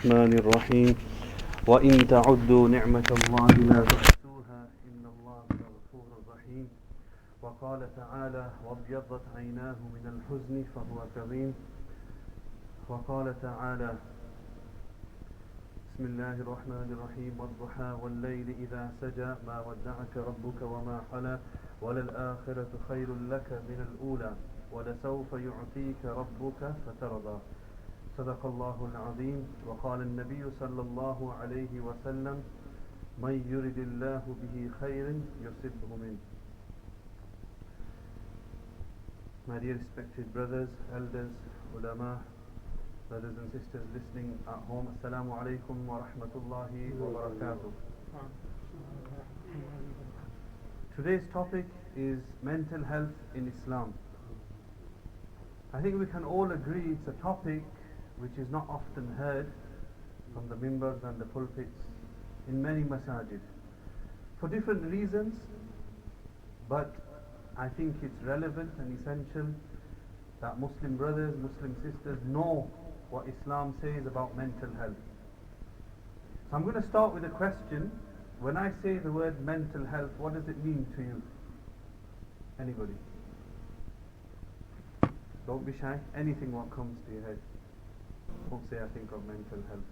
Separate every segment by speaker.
Speaker 1: الرحمن الرحيم وإن تعدوا نعمة الله لا تحصوها إن الله غفور رحيم وقال تعالى وابيضت عيناه من الحزن فهو كظيم وقال تعالى بسم الله الرحمن الرحيم والضحى والليل إذا سجى ما ودعك ربك وما قلى وللآخرة خير لك من الأولى ولسوف يعطيك ربك فترضى صدق الله العظيم وقال النبي صلى الله عليه وسلم من يرد الله به خير يصبه منه. My dear respected brothers, elders, ulama, brothers and sisters listening at home, Assalamu alaikum wa rahmatullahi wa barakatuh. Today's topic is mental health in Islam. I think we can all agree it's a topic which is not often heard from the mimbars and the pulpits in many masajid for different reasons, but I think it's relevant and essential that Muslim brothers, Muslim sisters know what Islam says about mental health. So I'm going to start with a question. When I say the word mental health, what does it mean to you? Anybody? Don't be shy. Anything what comes to your head. Don't say I think of mental health.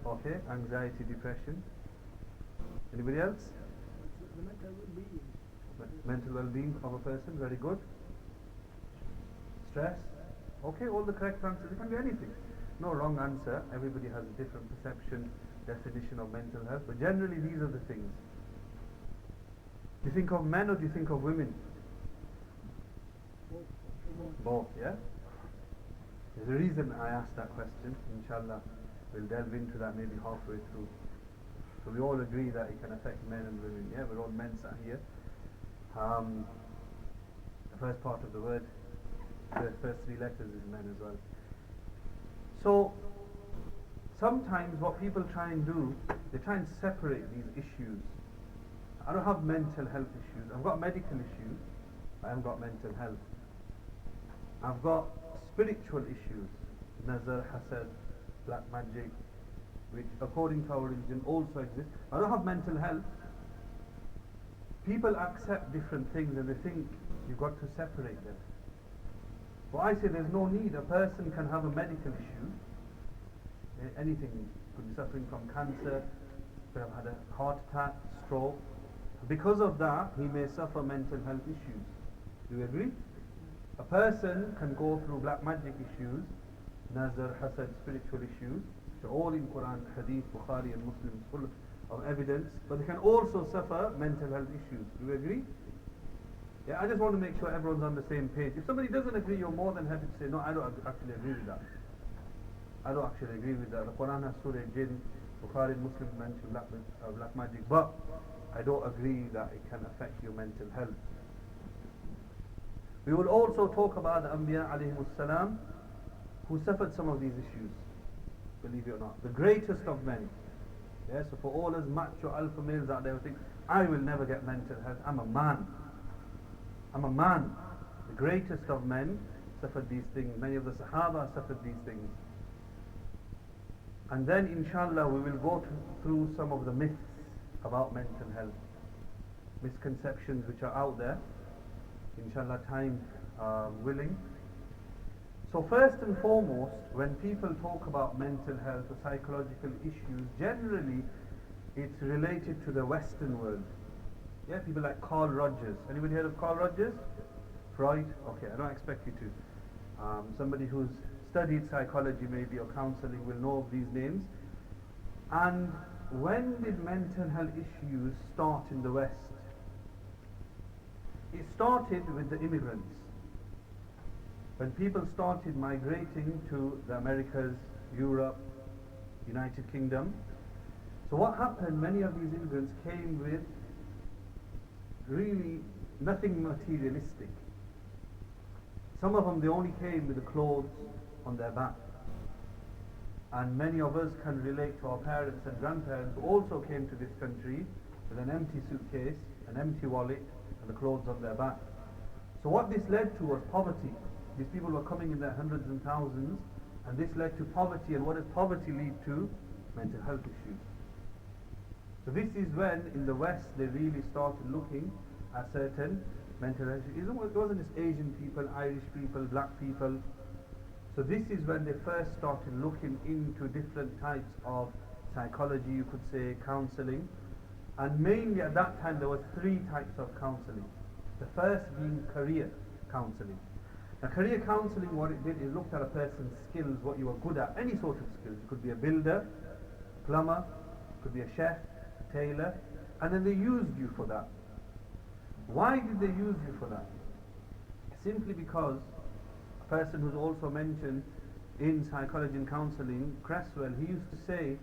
Speaker 1: Okay, anxiety, depression. Anybody else?
Speaker 2: The mental well-being.
Speaker 1: Mental well-being of a person, very good. Stress. Okay, all the correct answers. It can be anything. No wrong answer. Everybody has a different perception, definition of mental health. But generally these are the things. Do you think of men or do you think of women? Both, yeah? There's a reason I asked that question. Inshallah, we'll delve into that maybe halfway through. So we all agree that it can affect men and women, yeah? We're all men sat here. The first part of the word, the first three letters is men as well. So, sometimes what people try and do, they try and separate these issues. I don't have mental health issues. I've got medical issues. I haven't got mental health. I've got spiritual issues, nazar, hasad, black magic, which according to our religion also exist. I don't have mental health. People accept different things and they think you've got to separate them. Well, I say there's no need. A person can have a medical issue, anything, could be suffering from cancer, could have had a heart attack, stroke. Because of that, he may suffer mental health issues. Do you agree? A person can go through black magic issues, nazar, hasad, spiritual issues, which are all in Quran, Hadith, Bukhari and Muslim, full of evidence, but they can also suffer mental health issues. Do you agree? Yeah, I just want to make sure everyone's on the same page. If somebody doesn't agree, you're more than happy to say, no, I don't actually agree with that. I don't actually agree with that. The Quran has Surah Jinn, Bukhari and Muslim mention black magic, but I don't agree that it can affect your mental health. We will also talk about the Anbiya alayhimus salam who suffered some of these issues, believe it or not. The greatest of men. Yeah, so for all us macho alpha males out there who think, I will never get mental health, I'm a man. I'm a man. The greatest of men suffered these things. Many of the Sahaba suffered these things. And then inshallah we will go through some of the myths about mental health. Misconceptions which are out there. Inshallah, time willing. So first and foremost, when people talk about mental health or psychological issues, generally it's related to the Western world. Yeah, people like Carl Rogers. Anybody heard of Carl Rogers? Freud? Okay, I don't expect you to. Somebody who's studied psychology maybe or counseling will know of these names. And when did mental health issues start in the West? It started with the immigrants. When people started migrating to the Americas, Europe, United Kingdom. So what happened, many of these immigrants came with really nothing materialistic. Some of them, they only came with the clothes on their back. And many of us can relate to our parents and grandparents who also came to this country with an empty suitcase, an empty wallet, and the clothes on their back. So what this led to was poverty. These people were coming in their hundreds and thousands, And this led to poverty, and what does poverty lead to? Mental health issues. So this is when, in the West, they really started looking at certain mental health issues. It wasn't just Asian people, Irish people, black people. So this is when they first started looking into different types of psychology, you could say, counselling. And mainly at that time there were three types of counselling. The first being career counselling. Now career counselling, what it did is looked at a person's skills, what you were good at, any sort of skills. It could be a builder, plumber, could be a chef, a tailor, and then they used you for that. Why did they use you for that? Simply because a person who's also mentioned in psychology and counselling, Cresswell, he used to say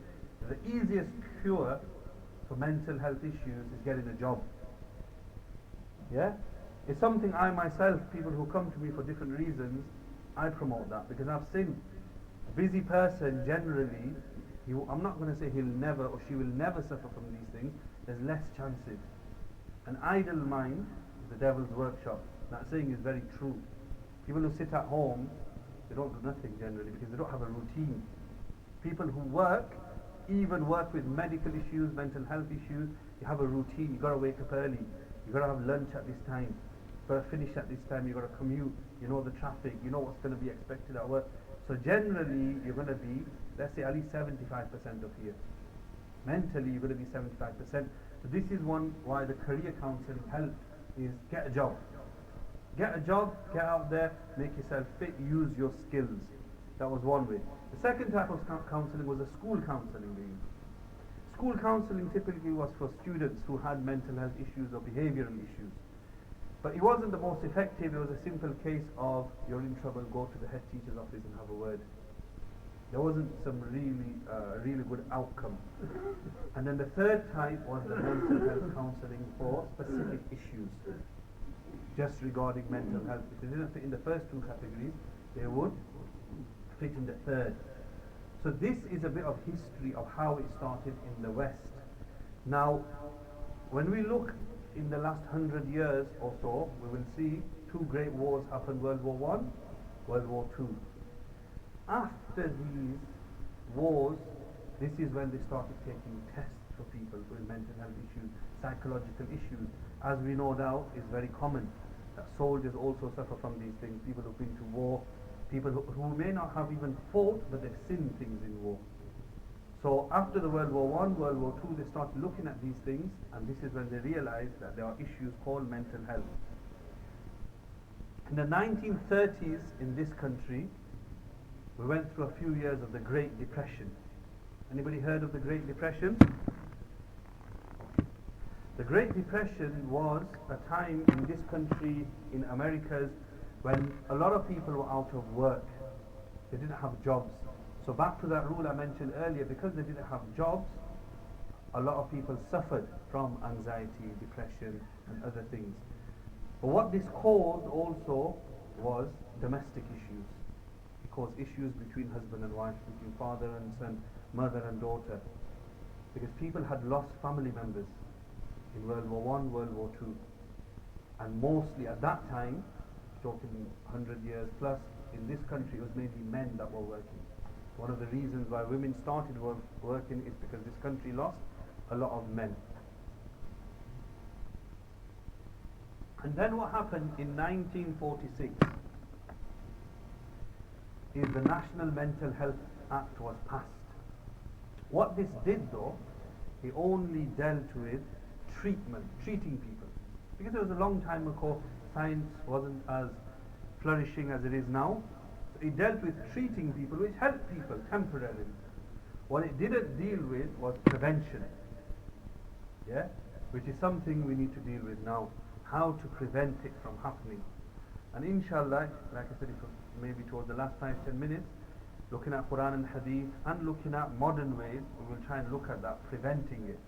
Speaker 1: the easiest cure for mental health issues is getting a job. Yeah? It's something I myself, people who come to me for different reasons, I promote that because I've seen a busy person generally, I'm not going to say he'll never or she will never suffer from these things, there's less chances. An idle mind is the devil's workshop. That saying is very true. People who sit at home, they don't do nothing generally because they don't have a routine. People who work, even work with medical issues, mental health issues, you have a routine. You've got to wake up early, you've got to have lunch at this time, you've got to finish at this time, you've got to commute, you know the traffic, you know what's going to be expected at work. So generally you're going to be, let's say, at least 75% of here. Mentally you're going to be 75%. So this is one why the career counselling help is get a job. Get a job, get out there, make yourself fit, use your skills. That was one way. The second type of counselling was a school counselling. School counselling typically was for students who had mental health issues or behavioural issues. But it wasn't the most effective. It was a simple case of you're in trouble, go to the head teacher's office and have a word. There wasn't some really good outcome. And then the third type was the mental health counselling for specific issues, just regarding mental health. If they didn't fit in the first two categories, they would fit in the third. So this is a bit of history of how it started in the West. Now, when we look in the last 100 years or so, we will see two great wars happened, World War I, World War II. After these wars, this is when they started taking tests for people with mental health issues, psychological issues. As we know now, is very common that soldiers also suffer from these things, people who've been to war, people who may not have even fought, but they've seen things in war. So after the World War I, World War II, they started looking at these things, and this is when they realized that there are issues called mental health. In the 1930s in this country, we went through a few years of the Great Depression. Anybody heard of the Great Depression? The Great Depression was a time in this country, in Americas, when a lot of people were out of work. They didn't have jobs. So back to that rule I mentioned earlier, because they didn't have jobs, a lot of people suffered from anxiety, depression and other things. But what this caused also was domestic issues. It caused issues between husband and wife, between father and son, mother and daughter. Because people had lost family members in World War I, World War II. And mostly at that time, talking 100 years plus, in this country it was mainly men that were working. One of the reasons why women started working is because this country lost a lot of men. And then what happened in 1946 is the National Mental Health Act was passed. What this did though, it only dealt with treating people. Because it was a long time ago, science wasn't as flourishing as it is now. So it dealt with treating people, which helped people temporarily. What it didn't deal with was prevention. Yeah? Which is something we need to deal with now. How to prevent it from happening. And inshallah, like I said, maybe towards the last 5-10 minutes, looking at Quran and Hadith and looking at modern ways, we will try and look at that, preventing it.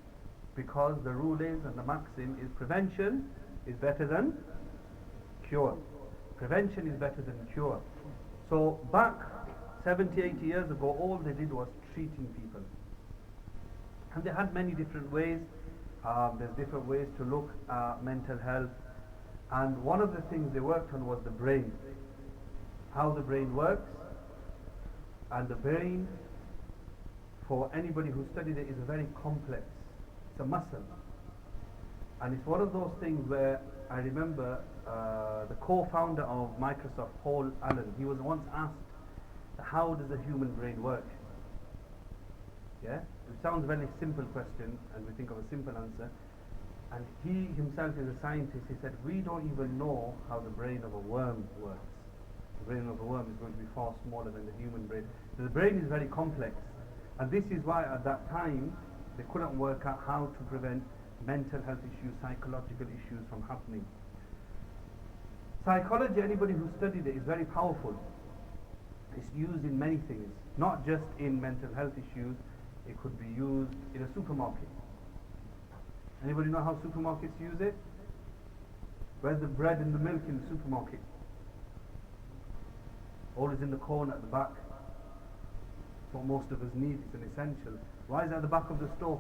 Speaker 1: Because the rule is, and the maxim is, prevention is better than cure. Prevention is better than cure. So back 70, 80 years ago, all they did was treating people. And they had many different ways. There's different ways to look at mental health. And one of the things they worked on was the brain. How the brain works. And the brain, for anybody who studied it, is a very complex. It's a muscle. And it's one of those things where I remember the co-founder of Microsoft, Paul Allen, he was once asked, how does the human brain work? Yeah? It sounds a very simple question, and we think of a simple answer. And he himself is a scientist. He said, we don't even know how the brain of a worm works. The brain of a worm is going to be far smaller than the human brain. So the brain is very complex. And this is why at that time, they couldn't work out how to prevent mental health issues, psychological issues from happening. Psychology, anybody who studied it, is very powerful. It's used in many things, not just in mental health issues. It could be used in a supermarket. Anybody know how supermarkets use it? Where's the bread and the milk in the supermarket? Always in the corner at the back. It's what most of us need. It's an essential. Why is it at the back of the store?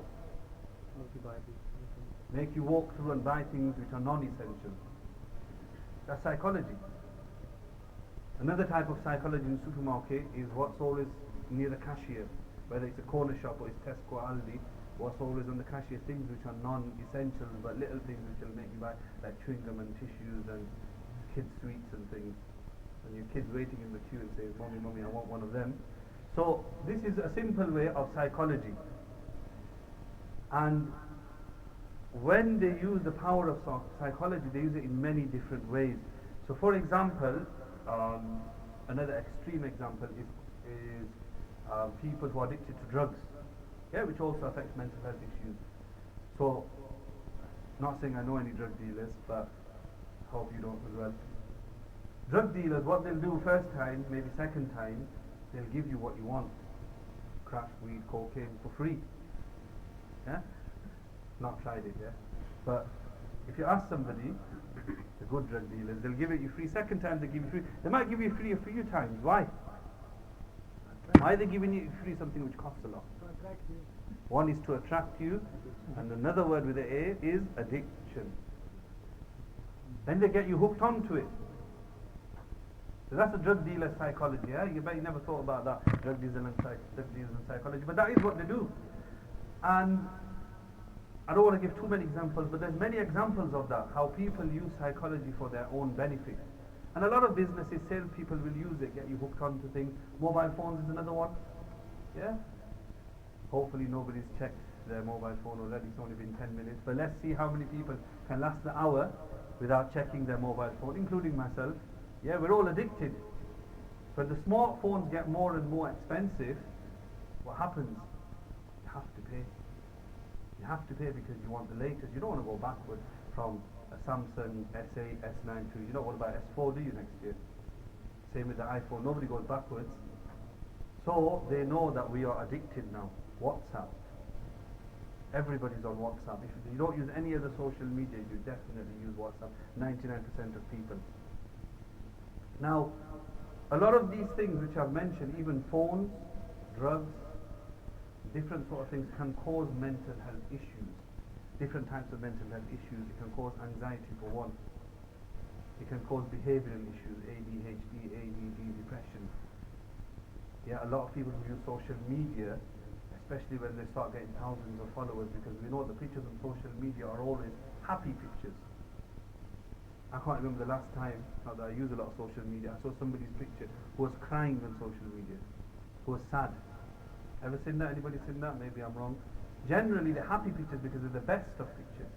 Speaker 1: Make you walk through and buy things which are non-essential. That's psychology. Another type of psychology in the supermarket is what's always near the cashier, whether it's a corner shop or it's Tesco or Aldi. What's always on the cashier, things which are non-essential, but little things which will make you buy, like chewing gum and tissues and kids' sweets and things. And your kids waiting in the queue and say, "Mommy, mommy, I want one of them." So this is a simple way of psychology. And when they use the power of psychology, they use it in many different ways. So for example, another extreme example is people who are addicted to drugs, which also affects mental health issues. So, not saying I know any drug dealers, but hope you don't as well. Drug dealers, what they'll do first time, maybe second time, they'll give you what you want. Crack, weed, cocaine for free. Yeah? Not tried it, yeah? But if you ask somebody, the good drug dealers, they'll give it you free. Second time they give you free. They might give you free a few times. Why? Why are they giving you free something which costs a lot? One is to attract you, and another word with the A is addiction. Then they get you hooked onto it. So that's a drug dealer psychology. Yeah? You bet you never thought about that, drug dealers and psychology, but that is what they do. And I don't want to give too many examples, but there's many examples of that, how people use psychology for their own benefit. And a lot of businesses, salespeople will use it, get you hooked onto things. Mobile phones is another one. Yeah? Hopefully nobody's checked their mobile phone already, it's only been 10 minutes. But let's see how many people can last the hour without checking their mobile phone, including myself. Yeah, we're all addicted. But the smartphones get more and more expensive. What happens? You have to pay. You have to pay because you want the latest. You don't want to go backward from a Samsung S8, S9 to, you don't want to buy S4, do you, next year? Same with the iPhone, nobody goes backwards. So they know that we are addicted now. WhatsApp. Everybody's on WhatsApp. If you don't use any other social media, you definitely use WhatsApp. 99% of people. Now, a lot of these things which I've mentioned, even phones, drugs, different sort of things can cause mental health issues. Different types of mental health issues. It can cause anxiety for one. It can cause behavioral issues, ADHD, ADD, depression. Yeah, a lot of people who use social media, especially when they start getting thousands of followers, because we know the pictures on social media are always happy pictures. I can't remember the last time, not that I use a lot of social media, I saw somebody's picture who was crying on social media, who was sad. Ever seen that? Anybody seen that? Maybe I'm wrong. Generally, the happy pictures because they're the best of pictures.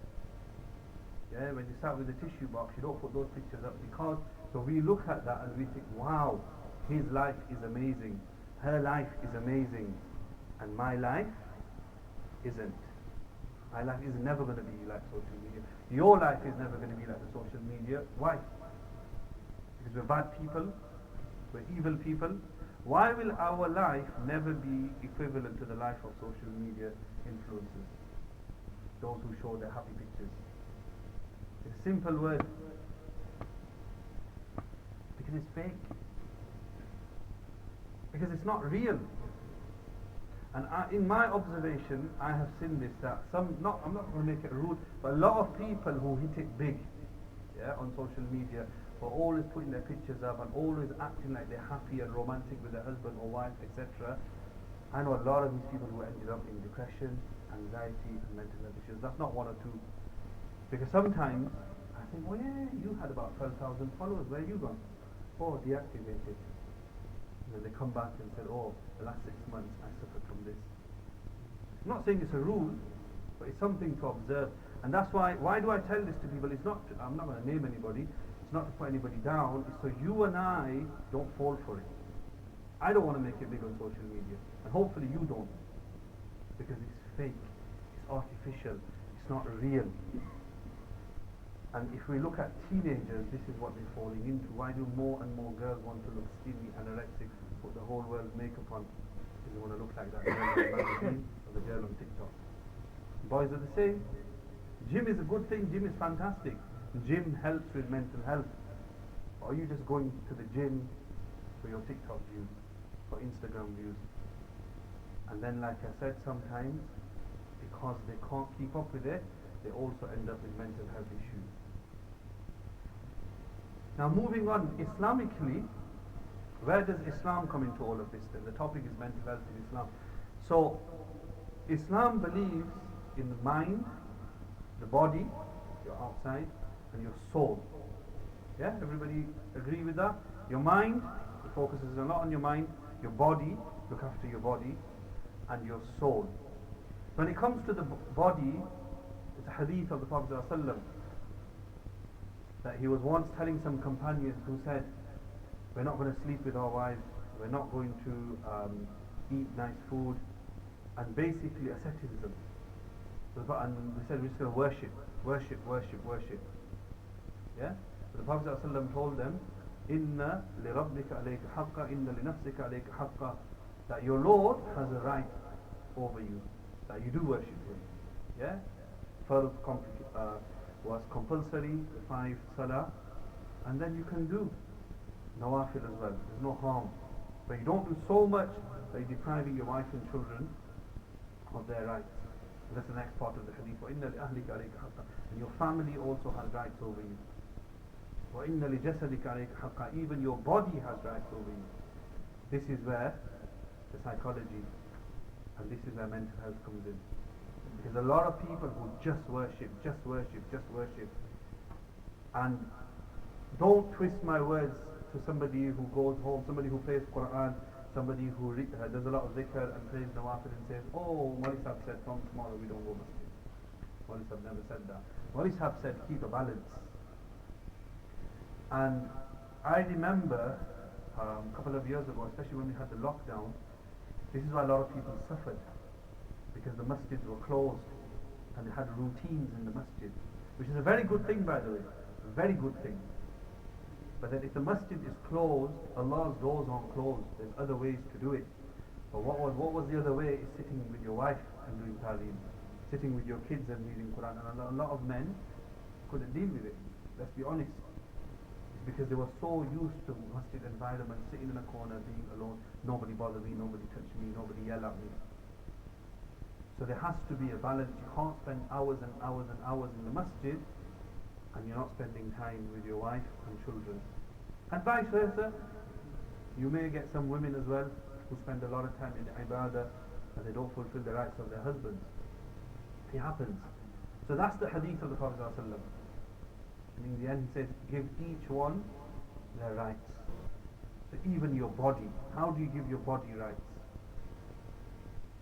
Speaker 1: Yeah, when you start with the tissue box, you don't put those pictures up because, so we look at that and we think, wow, his life is amazing, her life is amazing, and my life isn't. My life is never going to be like social media. Your life is never going to be like the social media. Why? Because we're bad people, we're evil people. Why will our life never be equivalent to the life of social media influencers? Those who show their happy pictures. It's a simple word. Because it's fake. Because it's not real. And in my observation, I have seen this, that I'm not going to make it a rule, but a lot of people who hit it big, on social media, or always putting their pictures up and always acting like they're happy and romantic with their husband or wife, etc. I know a lot of these people who ended up in depression, anxiety and mental health issues. That's not one or two. Because sometimes I think, well, yeah, you had about 12,000 followers, where you gone? Oh, deactivated. And then they come back and said, oh, the last 6 months I suffered from this. I'm not saying it's a rule, but it's something to observe. And that's why do I tell this to people? It's not to, I'm not going to name anybody, it's not to put anybody down, it's so you and I don't fall for it. I don't want to make it big on social media, and hopefully you don't, because it's fake, it's artificial, it's not real. And if we look at teenagers, this is what they're falling into. Why do more and more girls want to look skinny, anorexic, put the whole world's makeup on? Because they want to look like that girl on the magazine or the girl on TikTok. Boys are the same. Gym is a good thing, gym is fantastic. Gym helps with mental health. Or are you just going to the gym for your TikTok views, for Instagram views? And then, like I said, sometimes, because they can't keep up with it, they also end up with mental health issues. Now moving on, Islamically, where does Islam come into all of this then? The topic is mental health in Islam. So, Islam believes in the mind, the body, your outside, and your soul. Yeah, everybody agree with that? Your mind, it focuses a lot on your mind, your body, look after your body, and your soul. When it comes to the body, it's a hadith of the Prophet ﷺ that he was once telling some companions who said, we're not going to sleep with our wives, we're not going to eat nice food, and basically asceticism. And we said we're just going to worship. Yeah? So the Prophet ﷺ told them, Inna li rabbika alayka haqqa, inna li nafsika alayka haqqa, that your Lord has a right over you, that you do worship Him. Yeah? Fard was compulsory, 5 salah, and then you can do nawafil as well. There's no harm. But you don't do so much that you're depriving your wife and children of their rights. And that's the next part of the hadith. وَإِنَّ لِأَهْلِكَ عَلَيْكَ حَقًّا, and your family also has rights over you. وَإِنَّ لِجَسَدِكَ عَلَيْكَ حَقًّا, even your body has rights over you. This is where the psychology and this is where mental health comes in. Because a lot of people who just worship, and don't twist my words to somebody who goes home, somebody who plays Quran, somebody who does a lot of dhikr and plays nawafil and says, oh, Mawli Sahib said from tomorrow we don't go masjid. Mawli Sahib never said that. Mawli Sahib said keep a balance. And I remember a couple of years ago, especially when we had the lockdown, this is why a lot of people suffered, because the masjids were closed and they had routines in the masjid, which is a very good thing, by the way, a very good thing. But then if the masjid is closed, Allah's doors aren't closed, there's other ways to do it. But what was the other way is sitting with your wife and doing talim, sitting with your kids and reading Quran, and a lot of men couldn't deal with it, let's be honest. It's because they were so used to masjid environment, sitting in a corner, being alone, nobody bother me, nobody touch me, nobody yell at me. So there has to be a balance. You can't spend hours and hours and hours in the masjid and you're not spending time with your wife and children. And vice versa. You may get some women as well who spend a lot of time in ibadah and they don't fulfill the rights of their husbands. It happens. So that's the hadith of the Prophet ﷺ. And in the end he says, give each one their rights. So even your body. How do you give your body rights?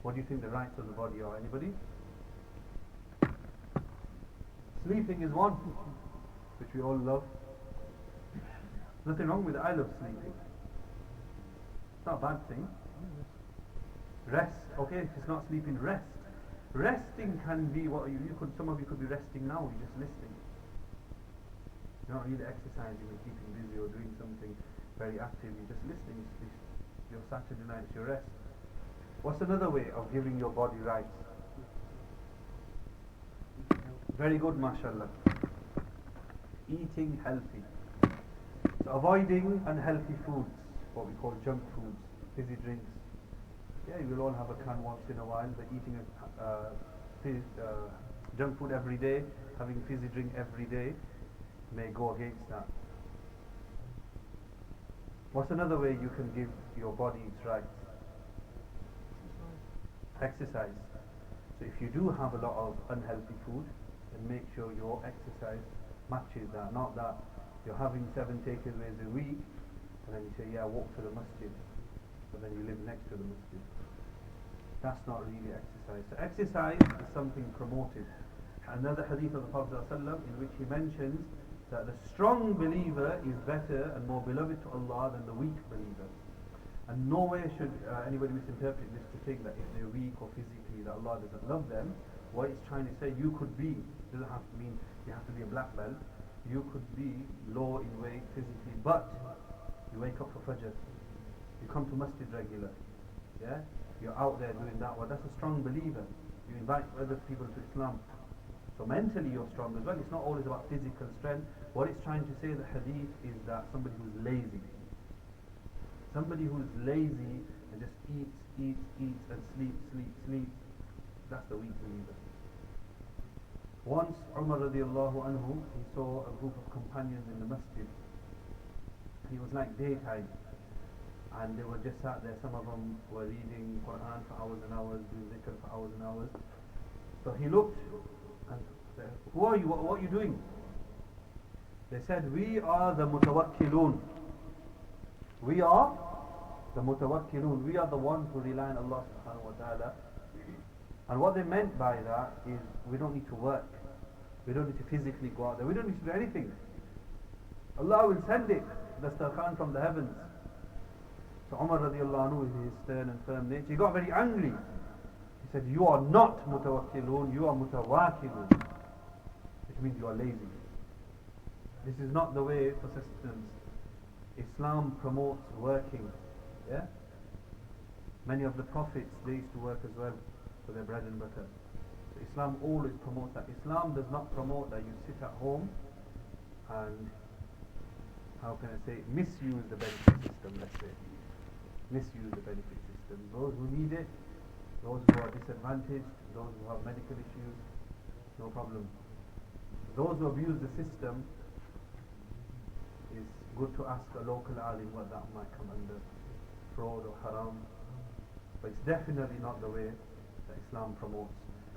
Speaker 1: What do you think the rights of the body are? Anybody? Sleeping is one, which we all love. Nothing wrong with it. I love sleeping. It's not a bad thing. Rest. Okay, if it's not sleeping, rest. Resting can be what you could. Some of you could be resting now. You're just listening. You're not really exercising or keeping busy or doing something very active. You're just listening. It's your Saturday night, it's your rest. What's another way of giving your body rights? Very good, mashallah. Eating healthy. So avoiding unhealthy foods, what we call junk foods, fizzy drinks. Yeah, you will all have a can once in a while, but eating junk food every day, having fizzy drink every day may go against that. What's another way you can give your body its rights? Exercise. So if you do have a lot of unhealthy food, then make sure your exercise matches that. Not that you're having 7 takeaways a week and then you say, yeah, walk to the masjid, but then you live next to the masjid. That's not really exercise. So exercise is something promoted. Another hadith of the Prophet ﷺ in which he mentions that the strong believer is better and more beloved to Allah than the weak believer. And nowhere should anybody misinterpret this to think that if they're weak or physically that Allah doesn't love them. What it's trying to say, you could be, doesn't have to mean you have to be a black belt, you could be low in weight physically, but you wake up for Fajr, you come to masjid regular, yeah, you're out there doing that. Well, that's a strong believer. You invite other people to Islam. So mentally you're strong as well. It's not always about physical strength. What it's trying to say, the hadith, is that somebody who's lazy, and just eats and sleeps, that's the weak believer. Once Umar radiallahu anhu, he saw a group of companions in the masjid. It was like daytime, and they were just sat there. Some of them were reading Quran for hours and hours, doing dhikr for hours and hours. So he looked and said, who are you? What are you doing? They said, we are the mutawakkilun. We are the mutawakkilun. We are the ones who rely on Allah subhanahu wa ta'ala. And what they meant by that is, we don't need to work. We don't need to physically go out there. We don't need to do anything. Allah will send it, the dastarkhan from the heavens. So Umar radiallahu anhu, with his stern and firm nature, he got very angry. He said, you are not mutawakkilun, you are mutawakilun. Which means you are lazy. This is not the way for sustenance. Islam promotes working. Yeah? Many of the prophets, they used to work as well for their bread and butter. So Islam always promotes that. Islam does not promote that you sit at home and, how can I say, misuse the benefit system, let's say. Misuse the benefit system. Those who need it, those who are disadvantaged, those who have medical issues, no problem. Those who abuse the system, it's good to ask a local alim what that might come under, fraud or haram. But it's definitely not the way that Islam promotes.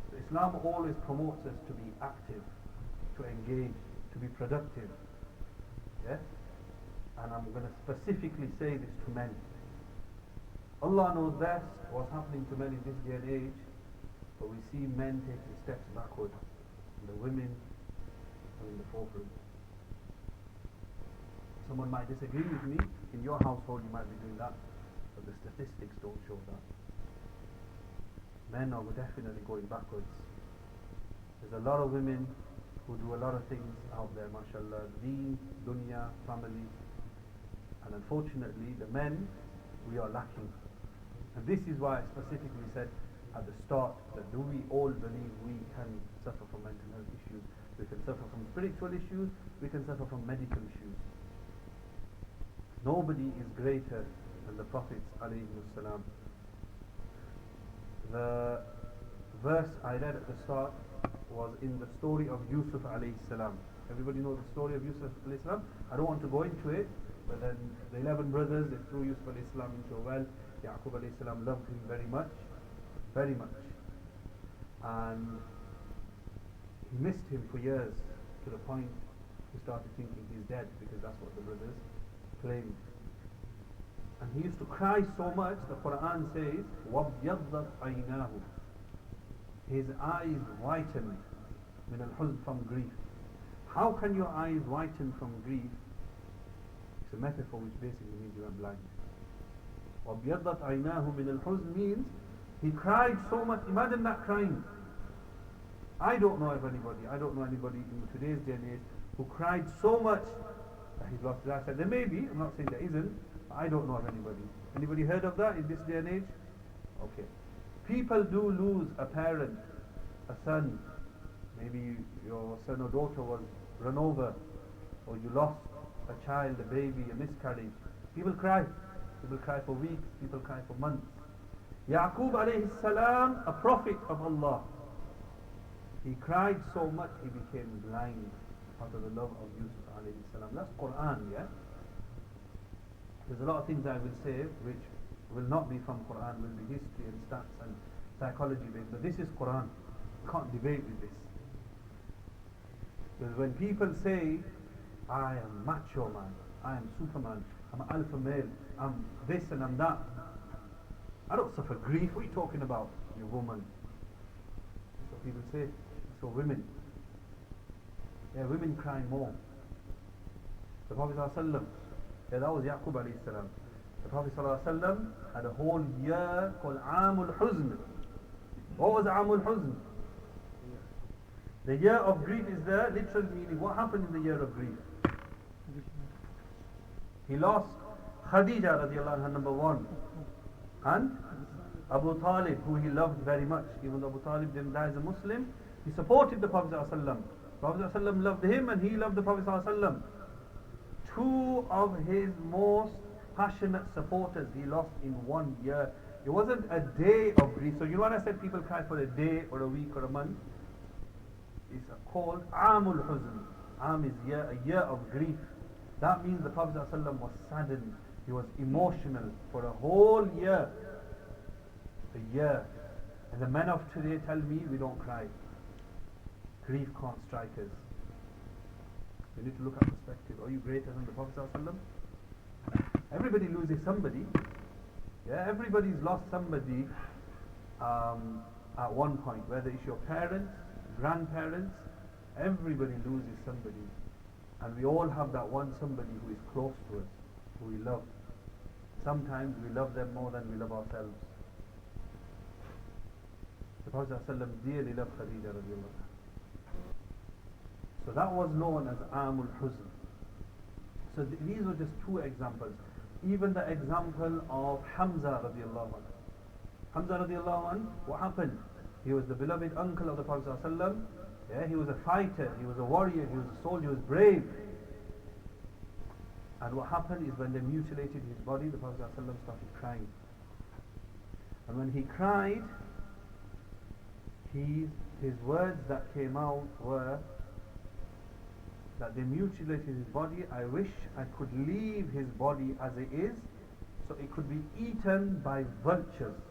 Speaker 1: So Islam always promotes us to be active, to engage, to be productive. Yeah? And I'm going to specifically say this to men. Allah knows best what's happening to men in this day and age, but we see men taking steps backward, and the women are in the forefront. Someone might disagree with me. In your household you might be doing that, but the statistics don't show that. Men are definitely going backwards. There's a lot of women who do a lot of things out there, mashallah, deen, dunya, family, and unfortunately the men, we are lacking. And this is why I specifically said at the start that do we all believe we can suffer from mental health issues, we can suffer from spiritual issues, we can suffer from medical issues. Nobody is greater than the Prophets alayhi salam. The verse I read at the start was in the story of Yusuf alayhi salam. Everybody knows the story of Yusuf alayhi salam. I don't want to go into it, but then the 11 brothers, they threw Yusuf alayhi salam into a well. Yaqub alayhi salam loved him very much, and he missed him for years, to the point he started thinking he's dead, because that's what the brothers claimed. And he used to cry so much, the Quran says, وَابْيَضَّتْ عَيْنَاهُ, his eyes whitened, min al-huzn, from grief. How can your eyes whiten from grief? It's a metaphor which basically means you went blind. وَابْيَضَّتْ عَيْنَاهُ min al-huzn means he cried so much. Imagine that crying. I don't know anybody in today's day and age who cried so much that he's lost his eyesight. There may be, I'm not saying there isn't, but I don't know of anybody. Anybody heard of that in this day and age? Okay. People do lose a parent, a son. Maybe your son or daughter was run over, or you lost a child, a baby, a miscarriage. People cry. People cry for weeks, people cry for months. Yaqub alayhi salam, a prophet of Allah, he cried so much he became blind out of the love of Yusuf alayhi salam. That's Quran, yeah? There's a lot of things I will say which will not be from Quran, will be history and stats and psychology based, but this is Quran. You can't debate with this. Because when people say, I am macho man, I am Superman, I'm alpha male, I'm this and I'm that, I don't suffer grief. What are you talking about, you woman? That's what people say. So women, yeah, women cry more. The Prophet ﷺ, yeah, that was Yaqub alayhi salam. The Prophet ﷺ had a whole year called Amul Huzn. What was Amul Huzn? The year of grief is there, literal meaning. What happened in the year of grief? He lost Khadija radiallahu anha, number one, and Abu Talib, who he loved very much. Even though Abu Talib didn't die as a Muslim, he supported the Prophet ﷺ. The Prophet ﷺ loved him and he loved the Prophet ﷺ. Two of his most passionate supporters he lost in 1 year. It wasn't a day of grief. So you know when I said people cry for a day or a week or a month? It's called Amul Huzn. Am is year, a year of grief. That means the Prophet ﷺ was saddened. He was emotional for a whole year. A year. And the men of today tell me we don't cry. Grief can't strike us. You need to look at perspective. Are you greater than the Prophet ﷺ? Everybody loses somebody. Yeah, everybody's lost somebody at one point. Whether it's your parents, grandparents, everybody loses somebody. And we all have that one somebody who is close to us, who we love. Sometimes we love them more than we love ourselves. The Prophet ﷺ dearly loved Khadija radiallahu anha. So that was known as Amul Huzn. So these were just two examples. Even the example of Hamza radiallahu anhu. Hamza radiallahu anhu, what happened? He was the beloved uncle of the Prophet ﷺ. Yeah, he was a fighter, he was a warrior, he was a soldier, he was brave. And what happened is when they mutilated his body, the Prophet ﷺ started crying. And when he cried, his words that came out were that they mutilated his body. I wish I could leave his body as it is, so it could be eaten by vultures.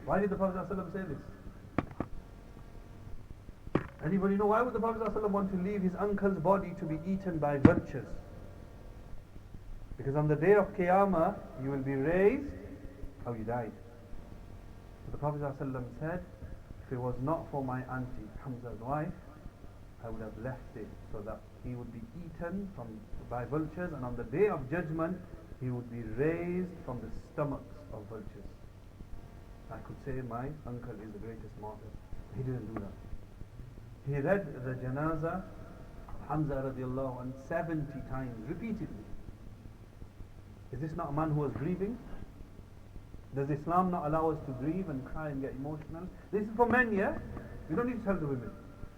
Speaker 1: Why did the Prophet ﷺ say this? Anybody know why would the Prophet ﷺ want to leave his uncle's body to be eaten by vultures? Because on the day of Qiyamah, you will be raised how you died. So the Prophet ﷺ said, if it was not for my auntie, Hamza's wife, I would have left it so that he would be eaten by vultures, and on the day of judgment, he would be raised from the stomachs of vultures. I could say my uncle is the greatest martyr. He didn't do that. He read the janazah of Hamza radiallahu anhu 70 times, repeatedly. Is this not a man who was grieving? Does Islam not allow us to grieve and cry and get emotional? This is for men, yeah? We don't need to tell the women.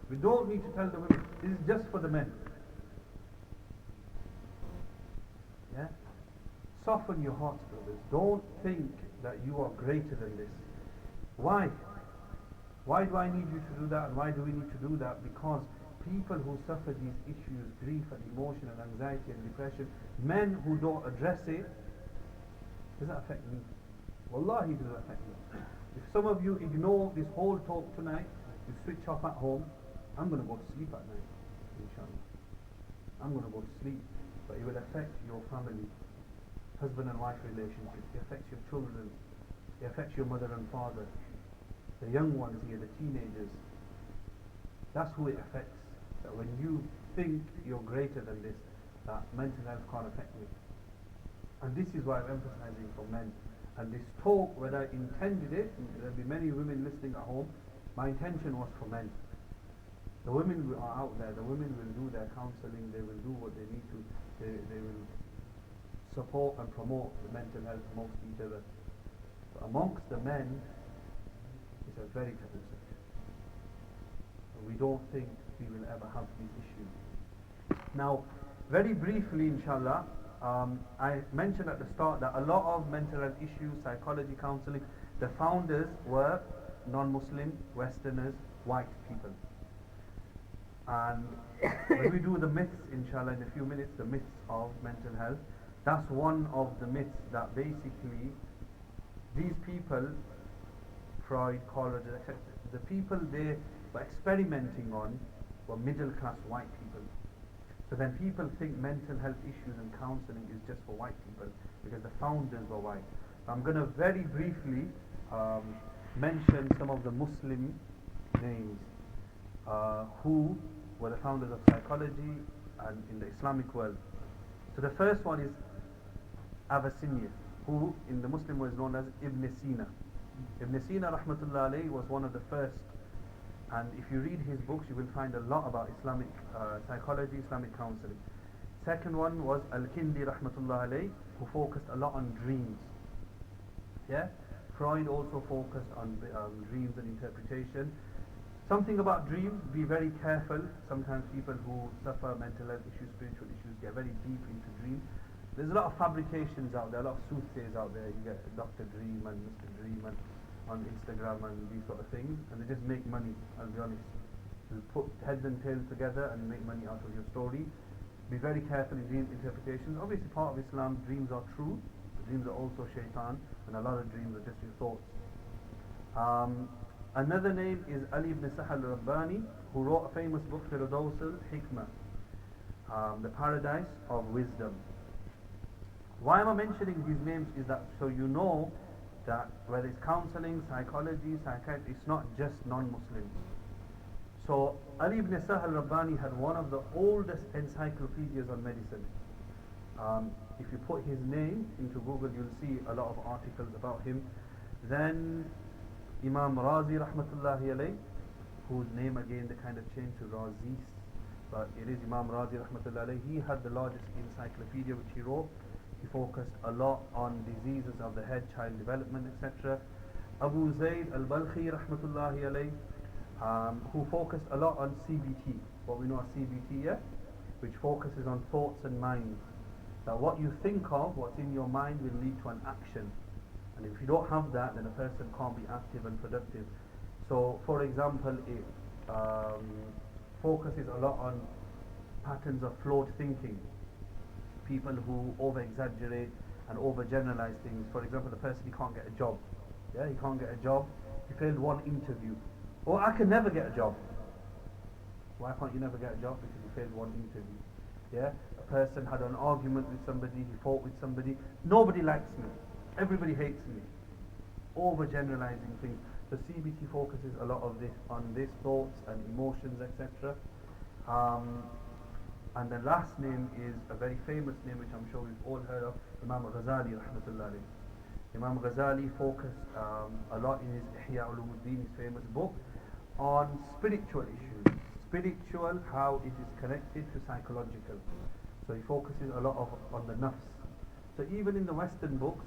Speaker 1: We don't need to tell the women. This is just for the men. Yeah? Soften your hearts, brothers. Don't think that you are greater than this. Why? Why do I need you to do that, and why do we need to do that? Because people who suffer these issues, grief and emotion and anxiety and depression, men who don't address it, does that affect me? Wallahi, does that affect me? If some of you ignore this whole talk tonight, you switch off at home, I'm going to go to sleep at night, inshallah. I'm going to go to sleep, but it will affect your family, husband and wife relationship. It affects your children. It affects your mother and father, the young ones here, the teenagers. That's who it affects. That when you think you're greater than this, that mental health can't affect me. And this is why I'm emphasizing for men. And this talk, whether I intended it, there'll be many women listening at home, my intention was for men. The women are out there, the women will do their counseling, they will do what they need to, they will support and promote the mental health amongst each other. But amongst the men, it's a very taboo subject. And we don't think we will ever have these issues. Now, very briefly, inshallah, I mentioned at the start that a lot of mental health issues, psychology, counseling, the founders were non-Muslim, Westerners, white people. And when we do the myths, inshallah, in a few minutes, the myths of mental health, That's one of the myths, that basically these people, Freud, Coleridge, etc., the people they were experimenting on were middle class white people. So then people think mental health issues and counseling is just for white people because the founders were white. I'm going to very briefly mention some of the Muslim names who were the founders of psychology and in the Islamic world. So the first one is Avicenna, who in the Muslim world is known as Ibn Sina. Ibn Sina rahmatullah alayhi was one of the first, and if you read his books you will find a lot about Islamic psychology, Islamic counseling. Second one was Al-Kindi rahmatullah alayhi, who focused a lot on dreams. Yeah, Freud also focused on dreams and interpretation. Something about dreams, be very careful. Sometimes people who suffer mental health issues, spiritual issues, get very deep into dreams. There's a lot of fabrications out there, a lot of soothsayers out there. You get Dr. Dream and Mr. Dream and on Instagram and these sort of things, and they just make money, I'll be honest. They'll put heads and tails together and make money out of your story. Be very careful in dream interpretations. Obviously part of Islam, dreams are true, but dreams are also shaitan, and a lot of dreams are just your thoughts. Another name is Ali ibn Sahal al-Rabbani, who wrote a famous book, Firdaus al-Hikmah, the Paradise of Wisdom. Why am I mentioning these names is that so you know that whether it's counseling, psychology, psychiatry, it's not just non-Muslims. So Ali ibn Sahal al-Rabbani had one of the oldest encyclopedias on medicine. If you put his name into Google, you'll see a lot of articles about him. Then Imam Razi rahmatullahi alayh, whose name again they kind of changed to Razis, but it is Imam Razi rahmatullahi alayh. He had the largest encyclopedia which he wrote. He focused a lot on diseases of the head, child development, etc. Abu Zayd al-Balkhi rahmatullahi alayh, who focused a lot on CBT, what we know as CBT, yeah? Which focuses on thoughts and minds. That what you think of, what's in your mind, will lead to an action. And if you don't have that, then a person can't be active and productive. So, for example, it focuses a lot on patterns of flawed thinking. People who over-exaggerate and over-generalize things. For example, the person, he can't get a job. Yeah, he can't get a job. He failed one interview. Or I can never get a job. Why can't you never get a job? Because you failed one interview. Yeah, a person had an argument with somebody, he fought with somebody. Nobody likes me. Everybody hates me. Over-generalizing things. The CBT focuses a lot of this on this, thoughts and emotions, etc. And the last name is a very famous name which I'm sure we've all heard of, Imam Ghazali rahmatullah alayh. Imam Ghazali focused a lot in his Ihya Ulumuddin, his famous book, on spiritual issues. Spiritual, how it is connected to psychological. So he focuses a lot on the nafs. So even in the Western books,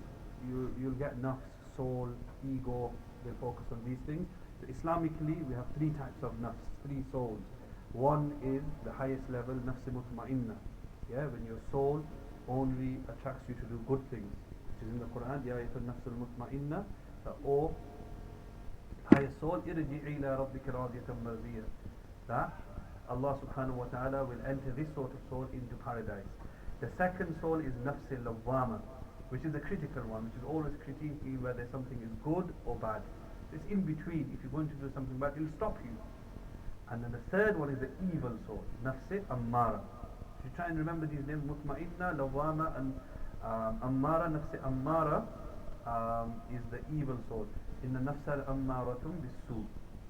Speaker 1: you'll get nafs, soul, ego, they focus on these things. So Islamically, we have three types of nafs, three souls. One is the highest level, nafs mutma'inna. Yeah, when your soul only attracts you to do good things, which is in the Quran, Ya ayyuhan nafsul mutma'inna, or highest soul, irji'i ila rabbika radiyatan mardiyah. That Allah subhanahu wa ta'ala will enter this sort of soul into paradise. The second soul is nafs al-lawwama, which is the critical one, which is always critiquing whether something is good or bad. It's in between. If you're going to do something bad, it'll stop you. And then the third one is the evil soul, nafs ammara. If you try and remember these names, mutma'inna, lawwama, and ammara, nafs ammara is the evil soul. Inna nafsa ammaratum bisu,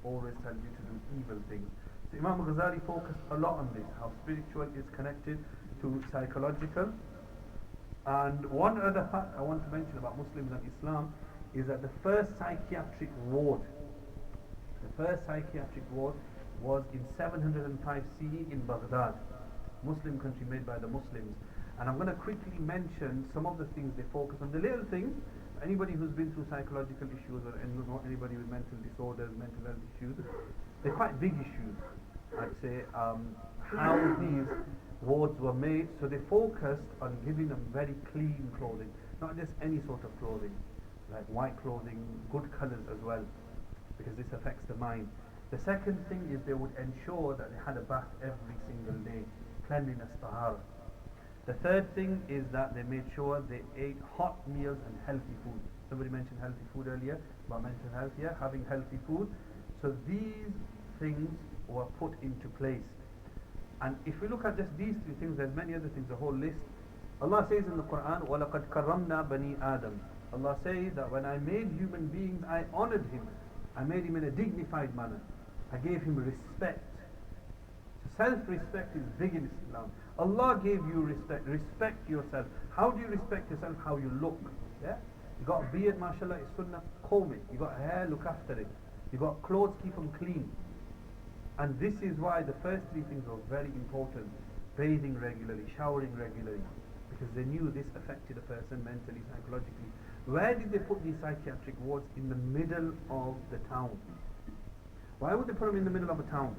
Speaker 1: always tells you to do evil things. So Imam Ghazali focused a lot on this, how spiritual is connected to psychological. And one other fact I want to mention about Muslims and Islam is that the first psychiatric ward was in 705 CE in Baghdad, Muslim country made by the Muslims. And I'm going to quickly mention some of the things they focus on. The little things, anybody who's been through psychological issues or anybody with mental disorders, mental health issues, they're quite big issues, I'd say. How these wards were made, so they focused on giving them very clean clothing, not just any sort of clothing, like white clothing, good colors as well, because this affects the mind. The second thing is they would ensure that they had a bath every single day, cleanliness, tahara. The third thing is that they made sure they ate hot meals and healthy food. Somebody mentioned healthy food earlier, about mental health here, having healthy food. So these things were put into place. And if we look at just these three things, there's many other things, a whole list. Allah says in the Quran, وَلَقَدْ كَرَّمْنَا بَنِي آدَمَ. Allah says that when I made human beings, I honored him. I made him in a dignified manner. I gave him respect. So self-respect is big in Islam. Allah gave you respect. Respect yourself. How do you respect yourself? How you look. Yeah? You got a beard, mashallah, it's sunnah, comb it. You got hair, look after it. You got clothes, keep them clean. And this is why the first three things were very important. Bathing regularly, showering regularly. Because they knew this affected a person mentally, psychologically. Where did they put these psychiatric wards? In the middle of the town. Why would they put them in the middle of a town?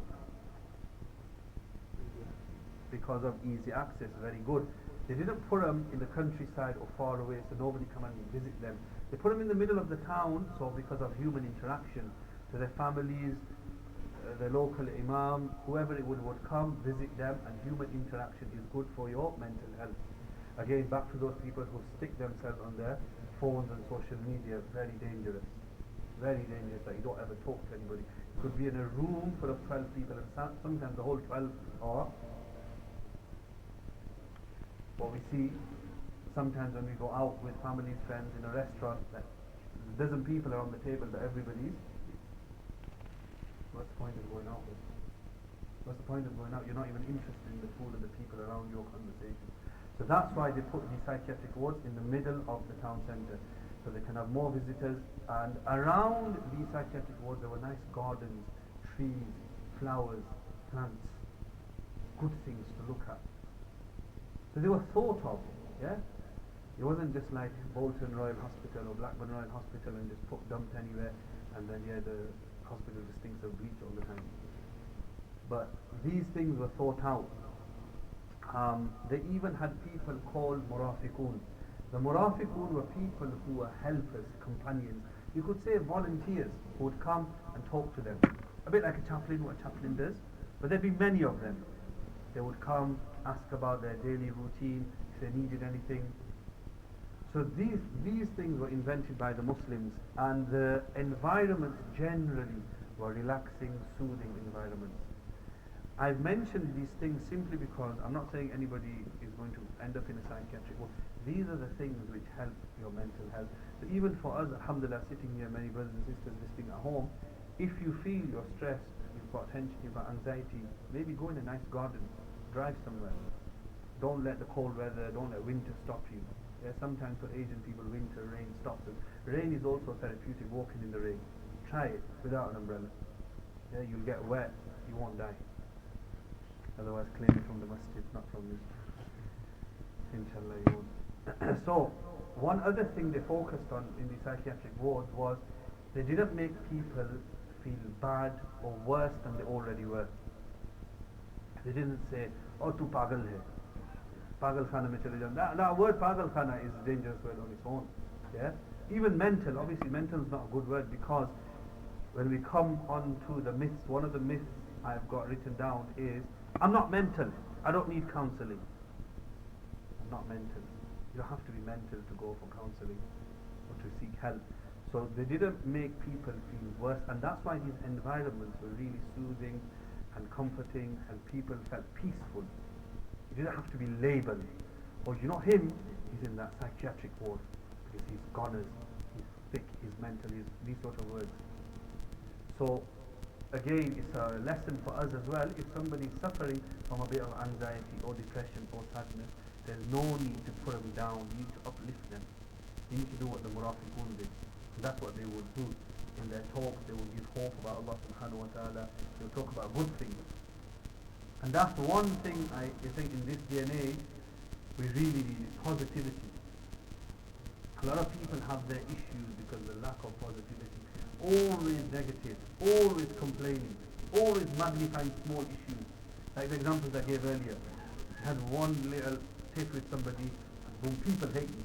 Speaker 1: Because of easy access, very good. They didn't put them in the countryside or far away so nobody come and visit them. They put them in the middle of the town, so because of human interaction. So their families, the local imam, whoever it would come, visit them, and human interaction is good for your mental health. Again, back to those people who stick themselves on their phones and social media, very dangerous. Very dangerous that you don't ever talk to anybody. You could be in a room full of 12 people and sometimes the whole 12 are what we see sometimes when we go out with families, friends in a restaurant, that a dozen people are on the table that everybody's. What's the point of going out with? What's the point of going out? You're not even interested in the food and the people around your conversation. So that's why they put these psychiatric wards in the middle of the town centre, so they can have more visitors. And around these psychiatric wards there were nice gardens, trees, flowers, plants, good things to look at. So they were thought of, yeah? It wasn't just like Bolton Royal Hospital or Blackburn Royal Hospital and just dumped anywhere and then the hospital just stinks of bleach all the time. But these things were thought out. They even had people called murafiqun. The murafiqun were people who were helpers, companions. You could say volunteers who would come and talk to them. A bit like a chaplain, what a chaplain does. But there'd be many of them. They would come, ask about their daily routine, if they needed anything. So these things were invented by the Muslims, and the environments generally were relaxing, soothing environments. I've mentioned these things simply because I'm not saying anybody is going to end up in a psychiatric ward. These are the things which help your mental health. So even for us, alhamdulillah, sitting here, many brothers and sisters listening at home, if you feel you're stressed, you've got tension, you've got anxiety, maybe go in a nice garden, drive somewhere. Don't let the cold weather, don't let winter stop you. Yeah, sometimes for Asian people, winter, rain stops them. Rain is also therapeutic, walking in the rain. Try it without an umbrella. Yeah, you'll get wet, you won't die. Otherwise claim it from the masjid, not from me. Inshallah you won't. So, one other thing they focused on in the psychiatric wards was they didn't make people feel bad or worse than they already were. They didn't say, oh, tu pagal hai. Pagal khana mein chale jao. That word pagal khana is a dangerous word on its own. Yeah? Even mental, obviously mental is not a good word, because when we come on to the myths, one of the myths I've got written down is, I'm not mental, I don't need counselling. I'm not mental. You don't have to be mental to go for counselling or to seek help. So they didn't make people feel worse, and that's why these environments were really soothing and comforting, and people felt peaceful. You didn't have to be labelled. Or you know him, he's in that psychiatric ward because he's goners, he's sick, he's mental, he's these sort of words. So again, it's a lesson for us as well. If somebody is suffering from a bit of anxiety or depression or sadness, there's no need to put them down. You need to uplift them. You need to do what the murafiqun did. And that's what they would do. In their talks, they would give hope about Allah subhanahu wa ta'ala. They would talk about good things. And that's one thing I think in this day and age we really need, is positivity. A lot of people have their issues because of the lack of positivity. Always negative, always complaining, always magnifying small issues. Like the examples I gave earlier. I had one little tiff with somebody, boom, people hate me.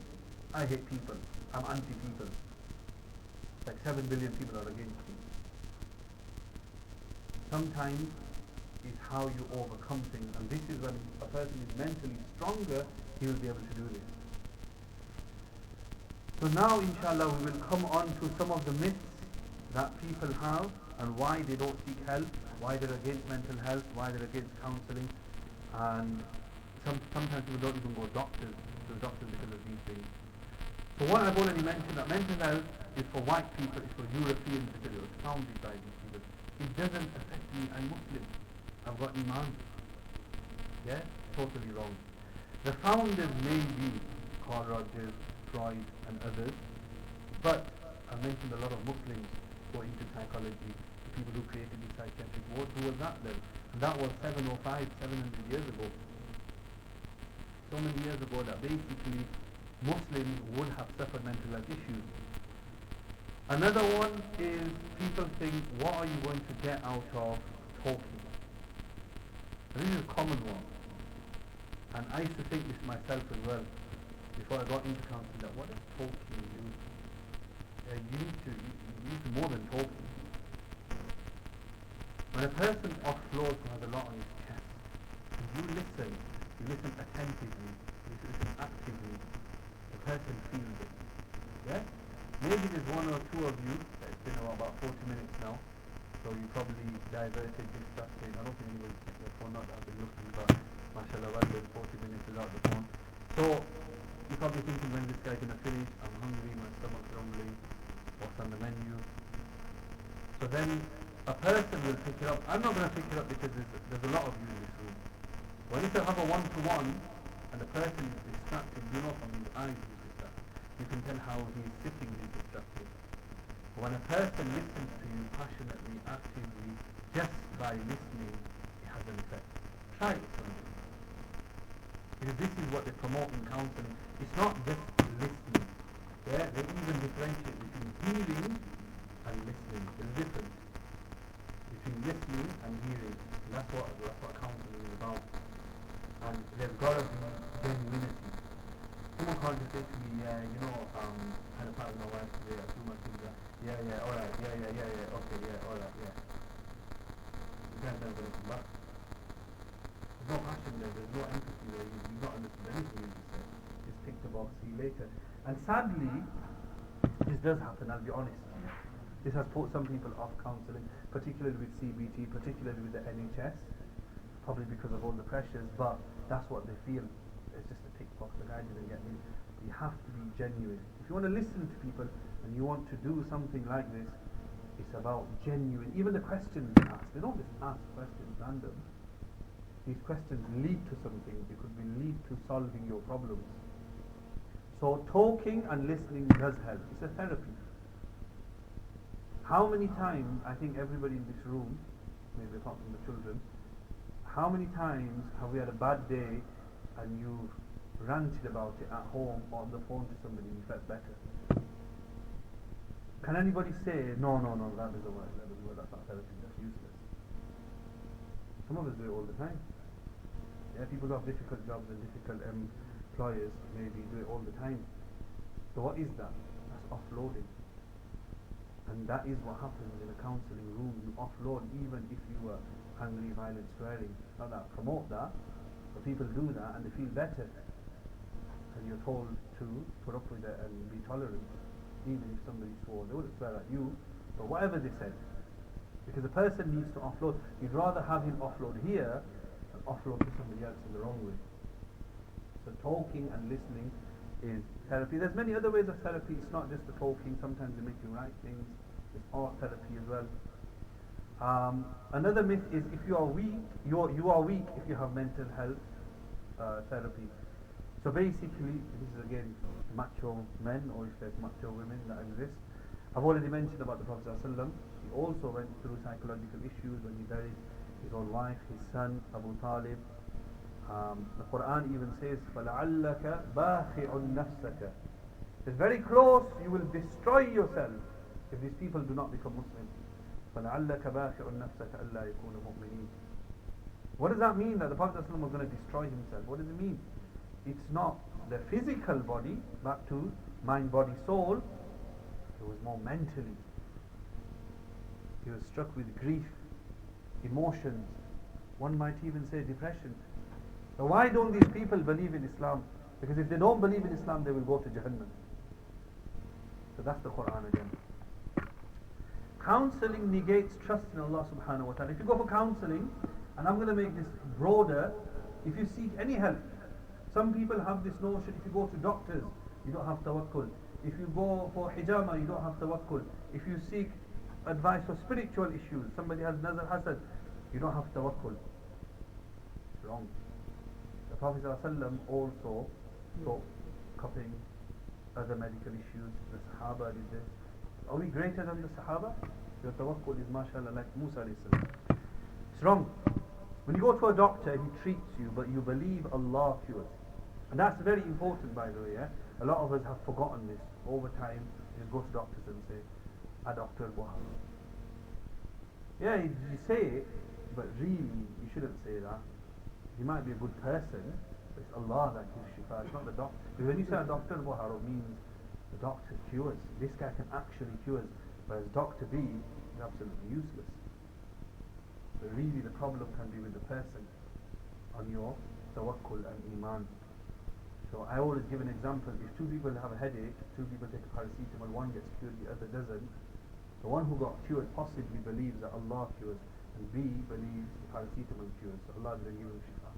Speaker 1: I hate people. I'm anti-people. Like 7 billion people are against me. Sometimes is how you overcome things, and this is when a person is mentally stronger, he will be able to do this. So now inshallah we will come on to some of the myths that people have and why they don't seek help, why they're against mental health, why they're against counselling, and sometimes people don't even go to the doctors because of these things. So what I've already mentioned, that mental health is for white people, it's for Europeans, because it was founded by these people. It doesn't affect me, I'm Muslim, I've got Iman. Yeah, totally wrong. The founders may be Carl Rogers, Freud and others, but I mentioned a lot of Muslims go into psychology, the people who created the psychiatric ward. Who was that then? And that was 700 years ago. So many years ago that basically Muslims would have suffered mental health issues. Another one is people think, what are you going to get out of talking? And this is a common one. And I used to think this myself as well, before I got into counseling, that what does talking do? You need to more than talking. When a person offloads who has a lot on his chest, if you listen attentively, you listen actively, the person feels it. Yeah? Maybe there's one or two of you, it's been about 40 minutes now, so you probably diverted, distracted. I don't think anybody's checking their phone, not that I've been looking, but mashallah, well done, 40 minutes without the phone. So, you're probably thinking, when this guy gonna finish? I'm hungry, my stomach's rumbling, what's on the menu? So then, a person will pick it up. I'm not going to pick it up because there's a lot of you in this room. When you have a one-to-one and the person is distracted, you know from his eyes he's distracted. You can tell how he's sitting, he's distracted. But when a person listens to you passionately, actively, just by listening, it has an effect. Try it someday. Because this is what they promote in counseling. It's not just listening. Yeah? They even differentiate between hearing and listening. There's a difference between listening and hearing. And that's what counseling is about. And there's got to be genuinity. Someone can't just say to me, yeah, you know, had a fight with my wife today, I threw my things out. Yeah, alright, yeah, okay, yeah, alright, yeah. The guy's never going to come back. There's no passion there's no empathy there, you've not understood anything you just said. Just tick the box, see you later. And sadly, this does happen, I'll be honest. This has put some people off counselling, particularly with CBT, particularly with the NHS, probably because of all the pressures, but that's what they feel. It's just a tick box, the guy didn't get me. You have to be genuine. If you want to listen to people and you want to do something like this, it's about genuine. Even the questions they ask, they don't just ask questions random. These questions lead to something. It could lead to solving your problems. So talking and listening does help. It's a therapy. How many times, I think everybody in this room, maybe apart from the children, how many times have we had a bad day and you've ranted about it at home or on the phone to somebody and you felt better? Can anybody say, no, that doesn't work, that's not therapy, that's useless? Some of us do it all the time. Yeah, people who have difficult jobs and difficult employers maybe do it all the time. So what is that? That's offloading. And that is what happens in a counselling room. You offload even if you were angry, violent, swearing. Not that promote that, but people do that and they feel better. And you're told to put up with it and be tolerant. Even if somebody swore, they wouldn't swear at you, but whatever they said. Because a person needs to offload. You'd rather have him offload here than offload to somebody else in the wrong way. So talking and listening is therapy. There's many other ways of therapy. It's not just the talking. Sometimes they make you write things. There's art therapy as well. Another myth is if you are weak, you are weak if you have mental health therapy. So basically, this is again macho men or if there's macho women that exist. I've already mentioned about the Prophet ﷺ. He also went through psychological issues when he buried his own wife, his son, Abu Talib. The Quran even says, فَلَعَلَّكَ بَاخِعٌ نَفْسَكَ. It's very close, you will destroy yourself if these people do not become Muslims. فَلَعَلَّكَ بَاخِعٌ نَفْسَكَ أَلَّا يَكُونَ مُؤْمِنِينَ. What does that mean, that the Prophet ﷺ was going to destroy himself? What does it mean? It's not the physical body, back to mind, body, soul. It was more mentally. He was struck with grief, emotions, One might even say depression. So why don't these people believe in Islam? Because if they don't believe in Islam, they will go to Jahannam. So that's the Quran again. Counseling negates trust in Allah subhanahu wa ta'ala. If you go for counseling, and I'm going to make this broader, if you seek any help, some people have this notion, if you go to doctors, you don't have tawakkul. If you go for hijama, you don't have tawakkul. If you seek advice for spiritual issues, somebody has nazar hasad, you don't have tawakkul. It's wrong. The Prophet ﷺ also taught cupping, other medical issues. The Sahaba did this. Are we greater than the Sahaba? Your tawakkul is mashallah like Musa alayhi salam. It's wrong. When you go to a doctor, he treats you, but you believe Allah cures. And that's very important, by the way. Yeah? A lot of us have forgotten this. Over time, you just go to doctors and say, "A doctor Wahab." Yeah, you say it, but really, you shouldn't say that. He might be a good person, but it's Allah that gives shifa. It's not the doctor. Because when you say a doctor Wahab, it means the doctor cures. This guy can actually cure. Whereas Dr. B is absolutely useless. But really the problem can be with the person on your tawakkul and iman. So I always give an example. If two people have a headache, two people take a paracetamol, one gets cured, the other doesn't. The one who got cured possibly believes that Allah cures, and B believes the paracetamol cures. So Allah didn't give him shifa.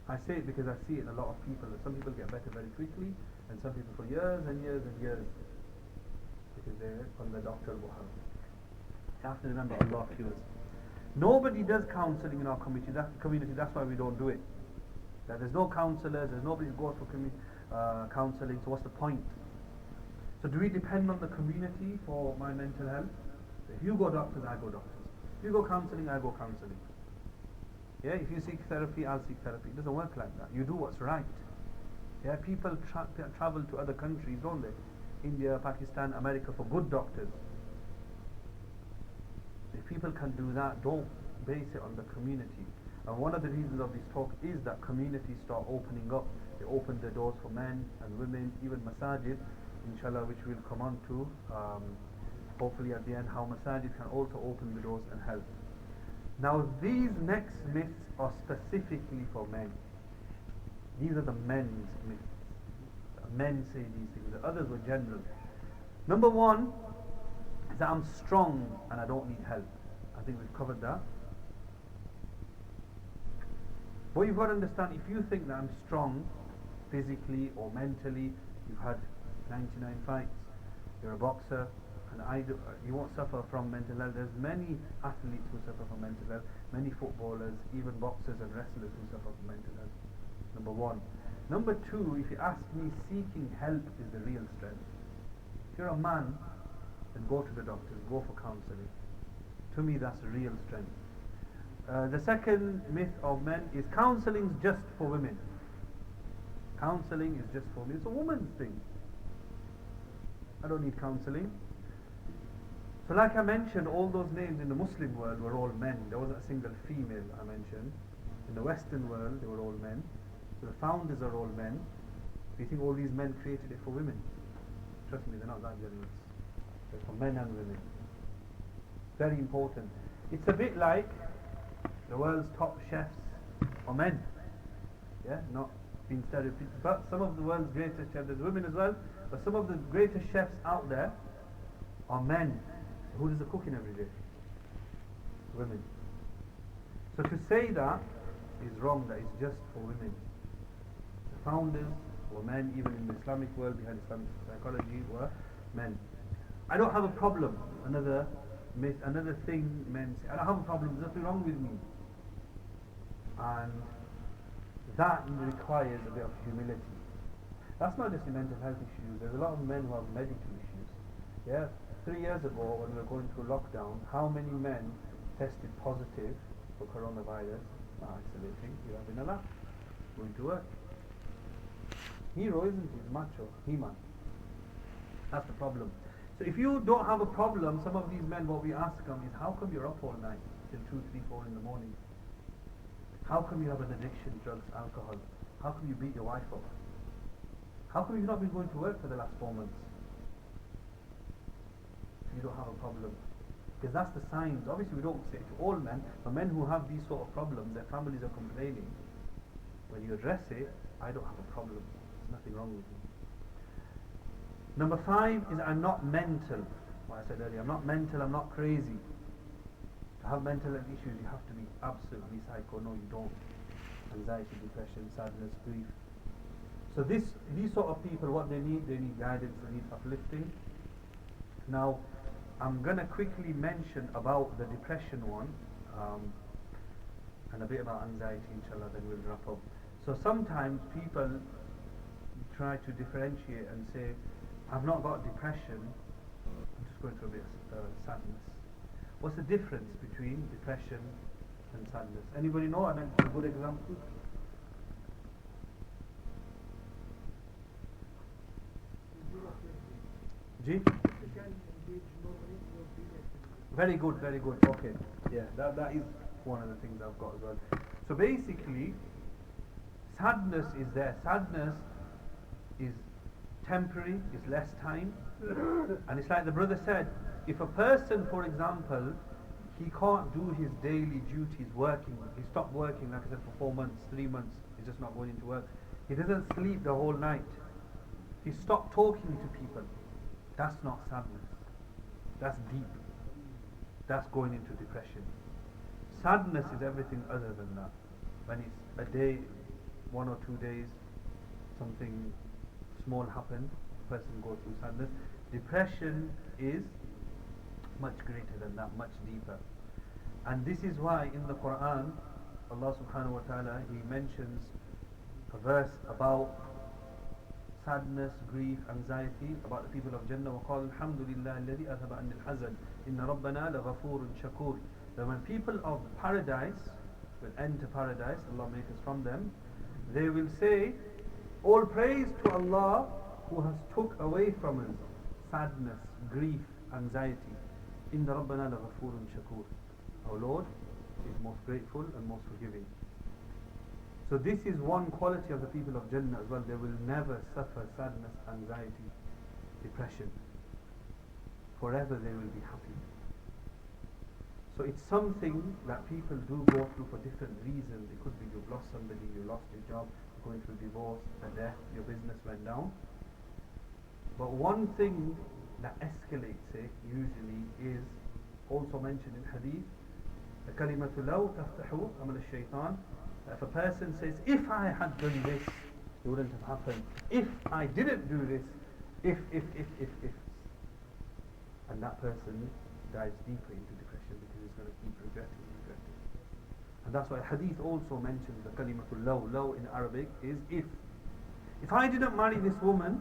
Speaker 1: I say it because I see it in a lot of people. That some people get better very quickly, and some people for years and years and years, because they're on the doctor Wahab. You have to remember Allah cures. Nobody does counselling in our community. That's why we don't do it. That there's no counsellors, there's nobody who goes for counselling. So what's the point? So do we depend on the community for my mental health? So if you go doctors, I go doctors. If you go counselling, I go counselling. Yeah, if you seek therapy, I'll seek therapy. It doesn't work like that. You do what's right. Yeah, people travel to other countries, don't they? India, Pakistan, America for good doctors. If people can do that, don't base it on the community. And one of the reasons of this talk is that communities start opening up. They open their doors for men and women, even masajid, inshallah, which we'll come on to hopefully at the end, how masajid can also open the doors and help. Now these next myths are specifically for men. These are the men's myths. Men say these things. The others were general. Number one is that I'm strong and I don't need help. I think we've covered that. But you've got to understand, if you think that I'm strong physically or mentally, you've had 99 fights, you're a boxer, and you won't suffer from mental health. There's many athletes who suffer from mental health, many footballers, even boxers and wrestlers who suffer from mental health. Number one. Number two, if you ask me, seeking help is the real strength. If you're a man, then go to the doctors, go for counselling. To me, that's real strength. The second myth of men is counselling is just for women. Counselling is just for women. It's a woman's thing. I don't need counselling. So like I mentioned, all those names in the Muslim world were all men. There wasn't a single female I mentioned. In the Western world, they were all men. So the founders are all men. Do you think all these men created it for women? Trust me, they're not that generous. They're for men and women. Very important. It's a bit like the world's top chefs are men. Yeah, not being stereotypical. But some of the world's greatest chefs, there's women as well, but some of the greatest chefs out there are men. Who does the cooking every day? Women. So to say that is wrong, that it's just for women. The founders were men, even in the Islamic world, behind Islamic psychology, were men. I don't have a problem. Another myth, another thing men say, I don't have a problem, there's nothing wrong with me. And that requires a bit of humility. That's not just the mental health issues. There's a lot of men who have medical issues. Yeah, 3 years ago when we were going through lockdown, how many men tested positive for coronavirus? Isolating, you have been a lot. Going to work. Hero, isn't he? Macho, He-Man. That's the problem. So if you don't have a problem, some of these men, what we ask them is, how come you're up all night till 2, 3, 4 in the morning? How come you have an addiction, drugs, alcohol? How come you beat your wife up? How come you've not been going to work for the last 4 months? You don't have a problem. Because that's the signs. Obviously we don't say it to all men, but men who have these sort of problems, their families are complaining, when you address it, I don't have a problem. There's nothing wrong with me. Number 5 is I'm not mental. What I said earlier, I'm not mental, I'm not crazy. To have mental issues, you have to be absolutely psycho. No, you don't. Anxiety, depression, sadness, grief. So these sort of people, what they need guidance, they need uplifting. Now, I'm going to quickly mention about the depression one, and a bit about anxiety, inshallah, then we'll wrap up. So sometimes people try to differentiate and say, I've not got depression, I'm just going through a bit of sadness. What's the difference between depression and sadness? Anybody know a good example? G? Very good, very good. Okay. Yeah, that is one of the things I've got as well. So basically, sadness is there. Sadness is temporary, is less time. And it's like the brother said, if a person, for example, he can't do his daily duties working, he stopped working, like I said, for 4 months, 3 months, he's just not going into work. He doesn't sleep the whole night. He stopped talking to people. That's not sadness. That's deep. That's going into depression. Sadness is everything other than that. When it's a day, 1 or 2 days, something small happened, the person goes through sadness. Depression is much greater than that, much deeper. And this is why in the Quran, Allah subhanahu wa ta'ala, He mentions a verse about sadness, grief, anxiety, about the people of Jannah. وَقَالُ الْحَمْدُ لِلَّهِ الَّذِي أَذْهَبَ عَنِّ الْحَزَنَ إِنَّ رَبَّنَا لَغَفُورٌ شَكُورٌ. That when people of paradise will enter paradise, Allah make us from them, they will say, all praise to Allah who has took away from us sadness, grief, anxiety. إِنَّ رَبَّنَا لَغَفُورٌ شَكُورٌ. Our Lord is most grateful and most forgiving. So this is one quality of the people of Jannah as well. They will never suffer sadness, anxiety, depression. Forever they will be happy. So it's something that people do go through for different reasons. It could be you've lost somebody, you lost your job, you're going through divorce, a death, your business went down. But one thing that escalates it usually is also mentioned in hadith, the kalimatu law taftahu amal al-shaytan. If a person says, if I had done this, it wouldn't have happened. If I didn't do this, if. And that person dives deeper into depression because he's going to keep regretting. And that's why hadith also mentions the kalimatul law. Law in Arabic is if. If I didn't marry this woman,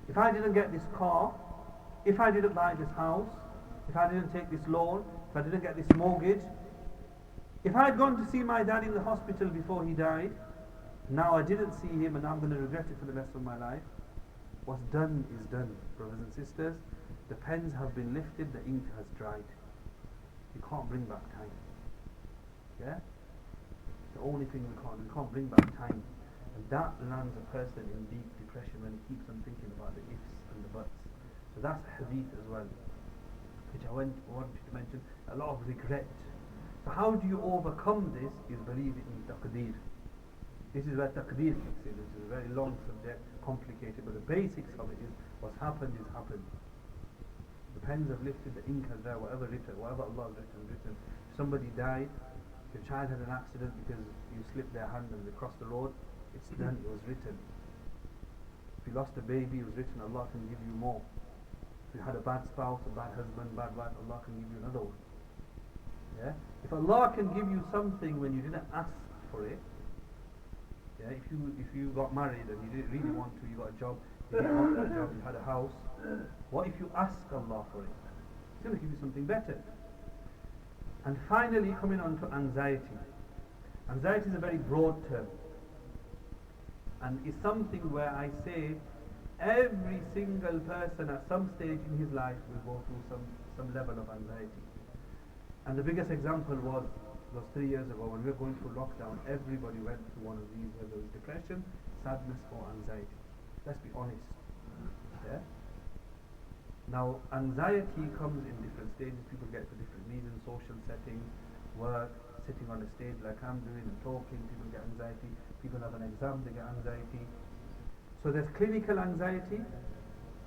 Speaker 1: if I didn't get this car, if I didn't buy this house, if I didn't take this loan, if I didn't get this mortgage, if I had gone to see my dad in the hospital before he died, now I didn't see him and I'm going to regret it for the rest of my life. What's done is done, brothers and sisters. The pens have been lifted, the ink has dried. You can't bring back time. Yeah? The only thing we can't bring back time. And that lands a person in deep depression when he keeps on thinking about the ifs and the buts. So that's a hadith as well, which I wanted to mention. A lot of regret. So how do you overcome this is believe in taqdeer. This is where taqdeer kicks in. This is a very long subject, complicated, but the basics of it is what's happened is happened. The pens have lifted, the ink has there, whatever Allah has written. If somebody died, if your child had an accident because you slipped their hand and they crossed the road, it's done, it was written. If you lost a baby, it was written, Allah can give you more. If you had a bad spouse, a bad husband, bad wife, Allah can give you another one. Yeah? If Allah can give you something when you didn't ask for it, yeah, if you got married and you didn't really want to, you got a job, you didn't want that job, you had a house, what if you ask Allah for it? He's going to give you something better. And finally, coming on to anxiety. Anxiety is a very broad term, and it's something where I say every single person at some stage in his life will go through some level of anxiety. And the biggest example was 3 years ago when we were going through lockdown. Everybody went through one of these, whether it was depression, sadness or anxiety. Let's be honest. Yeah? Now, anxiety comes in different stages. People get for different reasons, social settings, work, sitting on a stage like I'm doing and talking, people get anxiety. People have an exam, they get anxiety. So there's clinical anxiety.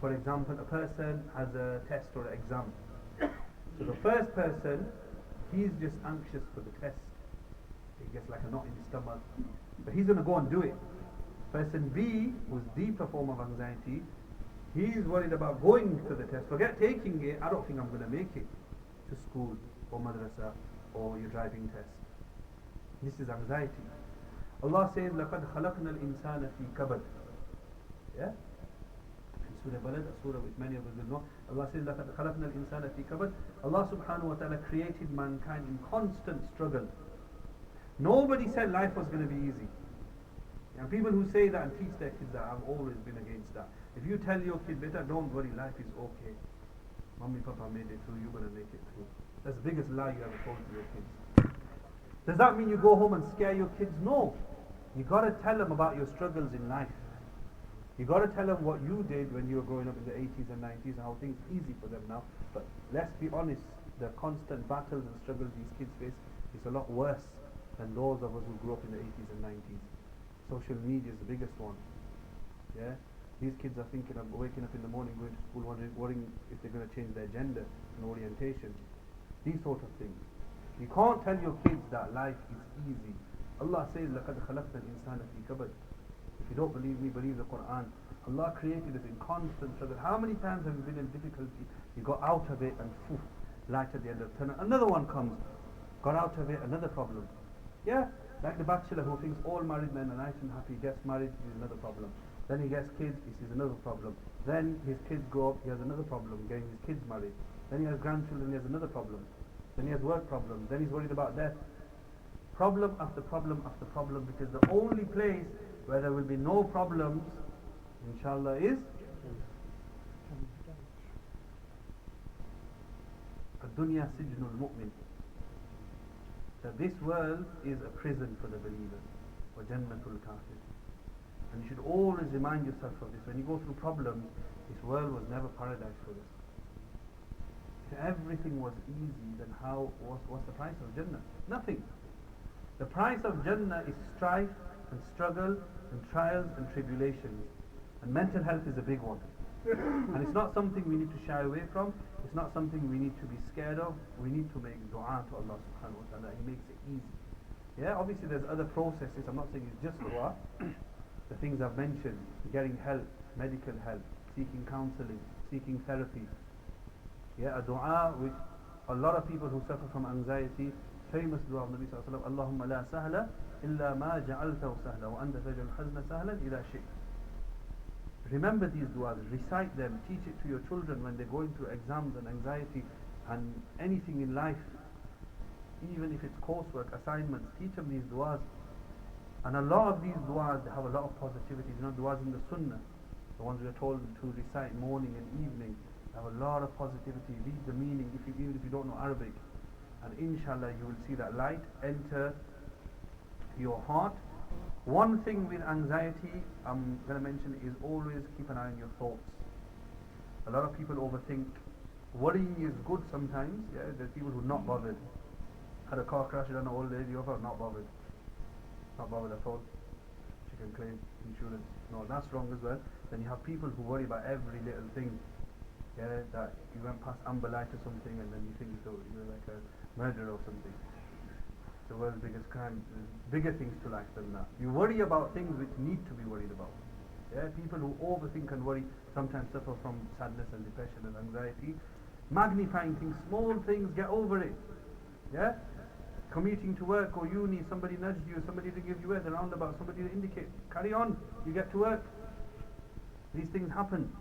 Speaker 1: For example, a person has a test or an exam. So the first person, he's just anxious for the test. He gets like a knot in his stomach. But he's going to go and do it. Person B, who's deeper form of anxiety, he's worried about going to the test. Forget taking it, I don't think I'm going to make it to school or madrasa or your driving test. This is anxiety. Allah says, لَقَدْ خَلَقْنَا الْإِنسَانَ فِي كَبَدٍ. Yeah? In Surah Balad, a surah which many of us will know, Allah says, لَقَدْ خَلَقْنَا الْإِنسَانَ فِي كَبَدٍ. Allah subhanahu wa ta'ala created mankind in constant struggle. Nobody said life was going to be easy. And people who say that and teach their kids that, I've always been against that. If you tell your kid, beta, don't worry, life is okay. Mummy, Papa made it through, you're going to make it through. That's the biggest lie you ever told to your kids. Does that mean you go home and scare your kids? No. You got to tell them about your struggles in life. You got to tell them what you did when you were growing up in the 80s and 90s and how things are easy for them now. But let's be honest, the constant battles and struggles these kids face is a lot worse than those of us who grew up in the 80s and 90s. Social media is the biggest one. Yeah, these kids are thinking of waking up in the morning, going to school, worrying if they're going to change their gender and orientation. These sort of things. You can't tell your kids that life is easy. Allah says, لَقَدْ خَلَقْنَا الْإِنسَانَ فِي كَبَدٍ. If you don't believe me, believe the Quran. Allah created us in constant struggle. How many times have you been in difficulty? You got out of it and poof, light at the end of the tunnel. Another one comes. Got out of it, another problem. Yeah. Like the bachelor who thinks all married men are nice and happy, gets married, is another problem. Then he gets kids, he sees another problem. Then his kids grow up, he has another problem, getting his kids married. Then he has grandchildren, he has another problem. Then he has work problems. Then he's worried about death. Problem after problem after problem, because the only place where there will be no problems, inshallah, is الدنيا سجن المؤمن. That this world is a prison for the believers, وَجَنَّةُ الْكَافِرِ. And you should always remind yourself of this. When you go through problems, this world was never paradise for us. If everything was easy, then what's the price of Jannah? Nothing. The price of Jannah is strife and struggle and trials and tribulations. And mental health is a big one. And it's not something we need to shy away from. It's not something we need to be scared of. We need to make dua to Allah subhanahu wa ta'ala. He makes it easy. Yeah, obviously there's other processes. I'm not saying it's just dua. The things I've mentioned, getting help, medical help, seeking counseling, seeking therapy. Yeah, a dua which a lot of people who suffer from anxiety, famous dua of Nabi sallallahu alayhi wa sallam, Allahumma la sahla illa ma ja'altahu sahla wa anta taj'al hazna sahlan ila shi'ta. Remember these du'as, recite them, teach it to your children when they're going through exams and anxiety and anything in life. Even if it's coursework, assignments, teach them these du'as. And a lot of these du'as, they have a lot of positivity. You know, du'as in the sunnah, the ones we are told to recite morning and evening, they have a lot of positivity. Read the meaning, even if you don't know Arabic. And inshallah you will see that light enter your heart. One thing with anxiety I'm going to mention is always keep an eye on your thoughts. A lot of people overthink. Worrying is good sometimes. Yeah, there's people who are not bothered. Had a car crash, done an old lady over, not bothered. Not bothered at all. She can claim insurance. No, that's wrong as well. Then you have people who worry about every little thing. Yeah, that you went past amber light or something and then you think you're like a murderer or something. The world's biggest crime. There's bigger things to life than that. You worry about things which need to be worried about. Yeah, people who overthink and worry sometimes suffer from sadness and depression and anxiety. Magnifying things, small things, get over it. Yeah, commuting to work or uni, somebody nudged you, somebody didn't give you a roundabout, somebody to indicate. Carry on. You get to work. These things happen.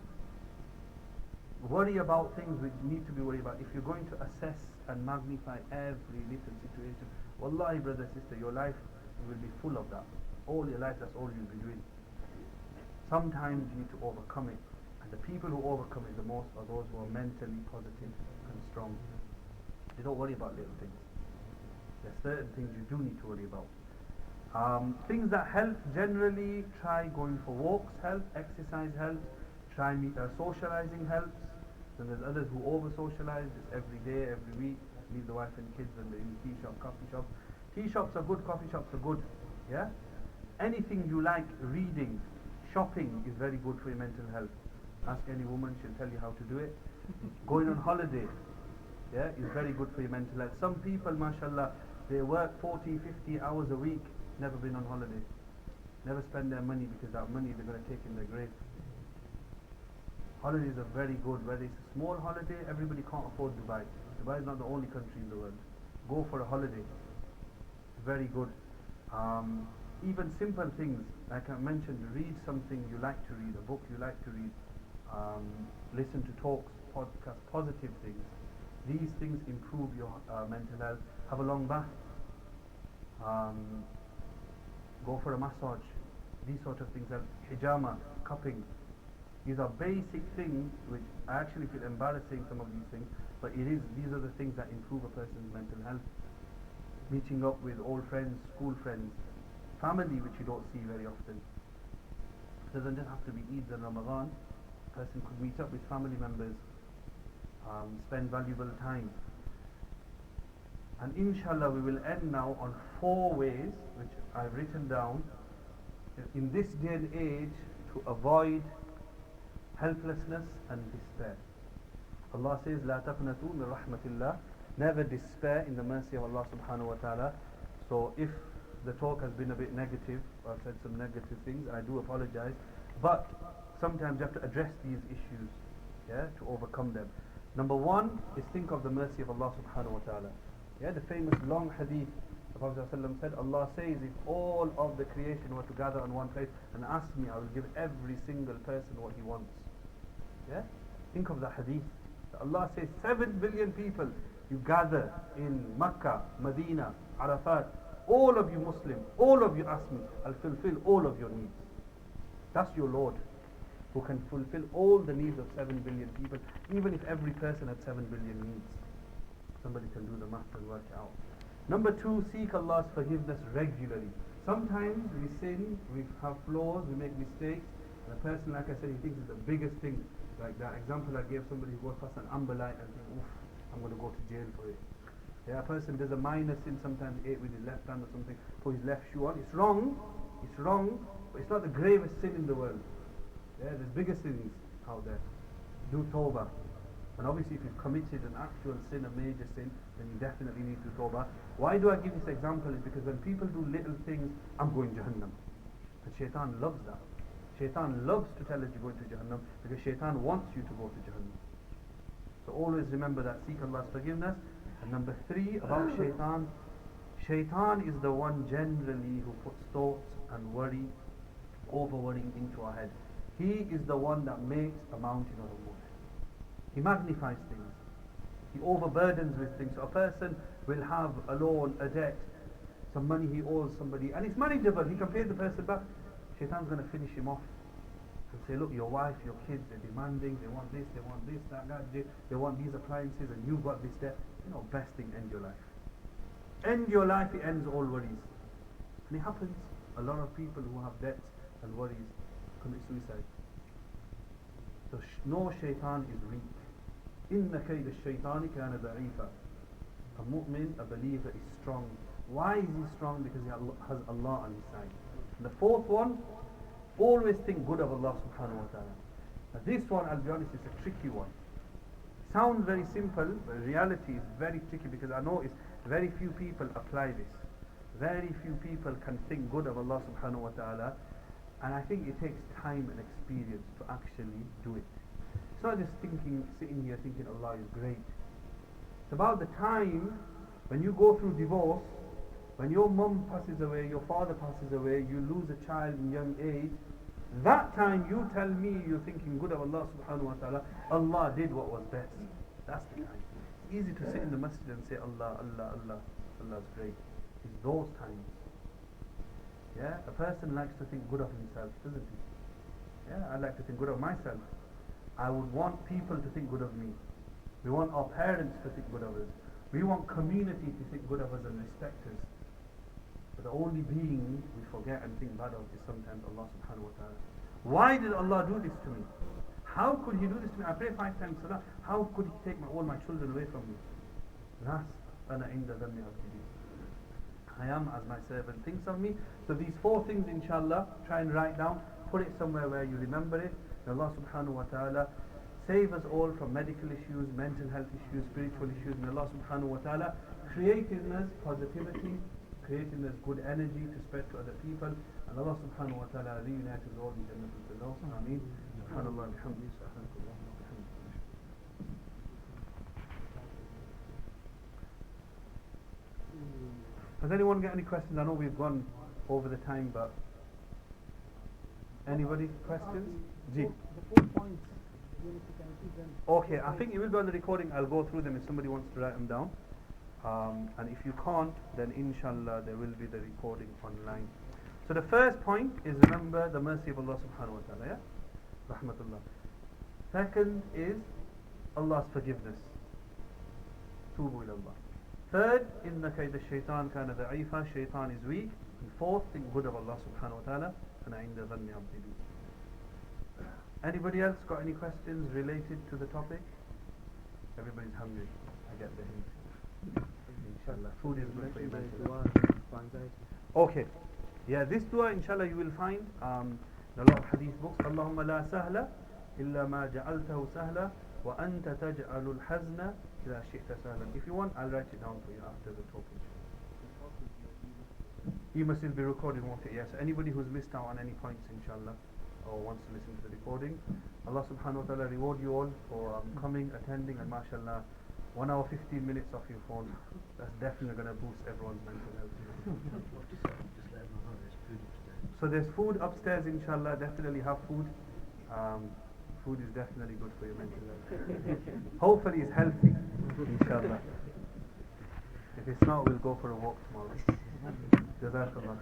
Speaker 1: Worry about things which need to be worried about. If you're going to assess and magnify every little situation, wallahi, brother, sister, your life will be full of that. All your life, that's all you'll be doing. Sometimes you need to overcome it. And the people who overcome it the most are those who are mentally positive and strong. They don't worry about little things. There's certain things you do need to worry about. Things that help generally, try going for walks help, exercise helps, try socializing helps. Then there's others who over-socialize, just every day, every week, leave the wife and kids and they're in tea shop, coffee shop. Tea shops are good, coffee shops are good. Yeah? Anything you like, reading, shopping is very good for your mental health. Ask any woman, she'll tell you how to do it. Going on holiday, yeah, is very good for your mental health. Some people, mashallah, they work 40, 50 hours a week, never been on holiday. Never spend their money because that money they're going to take in their grave. Holidays are very good. Whether it's a small holiday, everybody can't afford Dubai. Dubai is not the only country in the world. Go for a holiday. It's very good. Even simple things, like I mentioned, read something you like to read, a book you like to read, listen to talks, podcasts, positive things. These things improve your mental health. Have a long bath. Go for a massage. These sort of things. Hijama, cupping. These are basic things which I actually feel embarrassing, some of these things, but these are the things that improve a person's mental health. Meeting up with old friends, school friends, family which you don't see very often. It doesn't just have to be Eid and Ramadan. A person could meet up with family members, spend valuable time. And inshallah we will end now on 4 ways which I've written down in this day and age to avoid helplessness and despair. Allah says, "La taqnatu min rahmatillah." Never despair in the mercy of Allah subhanahu wa ta'ala. So if the talk has been a bit negative, or I've said some negative things, I do apologize. But sometimes you have to address these issues, yeah, to overcome them. Number 1 is think of the mercy of Allah subhanahu wa ta'ala. Yeah, the famous long hadith, the Prophet ﷺ said, Allah says, if all of the creation were to gather on one place and ask me, I will give every single person what he wants. Yeah? Think of the hadith. Allah says 7 billion people, you gather in Makkah, Medina, Arafat, all of you Muslims, all of you ask me, I'll fulfill all of your needs. That's your Lord, who can fulfill all the needs of 7 billion people, even if every person had 7 billion needs. Somebody can do the math and work it out. Number 2, seek Allah's forgiveness regularly. Sometimes we sin, we have flaws, we make mistakes, and a person, like I said, he thinks it's the biggest thing. Like that example I gave, somebody who goes past an amber light and thinks, oof, I'm going to go to jail for it. Yeah, a person does a minor sin, sometimes ate with his left hand or something, put his left shoe on. It's wrong, but it's not the gravest sin in the world. Yeah, there's bigger sins out there. Do tawbah. And obviously if you've committed an actual sin, a major sin, then you definitely need to tawbah. Why do I give this example? Is because when people do little things, I'm going Jahannam. And shaitan loves that. Shaitan loves to tell us you're going to Jahannam because shaitan wants you to go to Jahannam. So always remember that, seek Allah's forgiveness. And number 3, about shaitan. Shaitan is the one generally who puts thoughts and over-worrying into our head. He is the one that makes a mountain out of wood. He magnifies things. He overburdens with things. So a person will have a loan, a debt, some money he owes somebody, and it's manageable. He can pay the person back. Shaitan's going to finish him off and say, look, your wife, your kids, they're demanding, they want this, that, they want these appliances, and you've got this debt. You know, best thing, end your life. End your life, it ends all worries. And it happens. A lot of people who have debts and worries commit suicide. So no shaitan is weak. Inna kayd ash-shaytani kana da'ifa. A mu'min, a believer, is strong. Why is he strong? Because he has Allah on his side. And the 4th one, always think good of Allah subhanahu wa ta'ala. Now this one, I'll be honest, is a tricky one. Sounds very simple, but in reality is very tricky because I notice very few people apply this. Very few people can think good of Allah subhanahu wa ta'ala, and I think it takes time and experience to actually do it. It's not just sitting here thinking Allah is great. It's about the time when you go through divorce, when your mum passes away, your father passes away, you lose a child in young age. That time you tell me you're thinking good of Allah subhanahu wa ta'ala, Allah did what was best. That's the time. It's easy to sit in the masjid and say Allah, Allah, Allah, Allah's great. It's those times. Yeah, a person likes to think good of himself, doesn't he? Yeah, I like to think good of myself. I would want people to think good of me. We want our parents to think good of us. We want community to think good of us and respect us. But the only being we forget and think bad of is sometimes Allah subhanahu wa ta'ala. Why did Allah do this to me? How could he do this to me? I pray 5 times salah. How could he take all my children away from me? Nas ana inda dhanni abdi. I am as my servant thinks of me. So these 4 things, inshallah, try and write down, put it somewhere where you remember it. May Allah subhanahu wa ta'ala save us all from medical issues, mental health issues, spiritual issues. May Allah subhanahu wa ta'ala create in us positivity, create in us good energy to spread to other people. And Allah subhanahu wa ta'ala reunite us all in Jannatul Firdaus. Ameen. Subhanallah bihamdihi, subhanakallah wa bihamdihi. Has anyone got any questions? I know we've gone over the time, but anybody questions? Ji.
Speaker 2: The 4 points, even if you can repeat them.
Speaker 1: Okay, I think it will be on the recording. I'll go through them if somebody wants to write them down. And if you can't, then inshallah there will be the recording online. So the first point is remember the mercy of Allah subhanahu wa ta'ala, yeah? Rahmatullah. Second is Allah's forgiveness. Tubu ilallah. Third, inna kayda shaitan kana da'ifa, shaitan is weak. And fourth, think good of Allah subhanahu wa ta'ala, ana inda dhanni abdi bi. Anybody else got any questions related to the topic? Everybody's hungry. I get the hint. Inshallah, food is good for you. Okay. Yeah, this dua inshallah you will find in a lot of hadith books. Allahumma la sahla illa ma ja'altahu sahla wa anta taj'alul hazna idha shi'ta sahlan. If you want, I'll write it down for you after the talk. You must still be recording, won't it? Yes. Anybody who's missed out on any points, inshallah, or wants to listen to the recording, Allah subhanahu wa ta'ala reward you all for coming, attending, and mashallah, 1 hour 15 minutes off your phone. That's definitely going to boost everyone's mental health. So there's food upstairs, inshallah. Definitely have food. Food is definitely good for your mental health. Hopefully it's healthy, inshallah. If it's not, we'll go for a walk tomorrow. Jazakallah.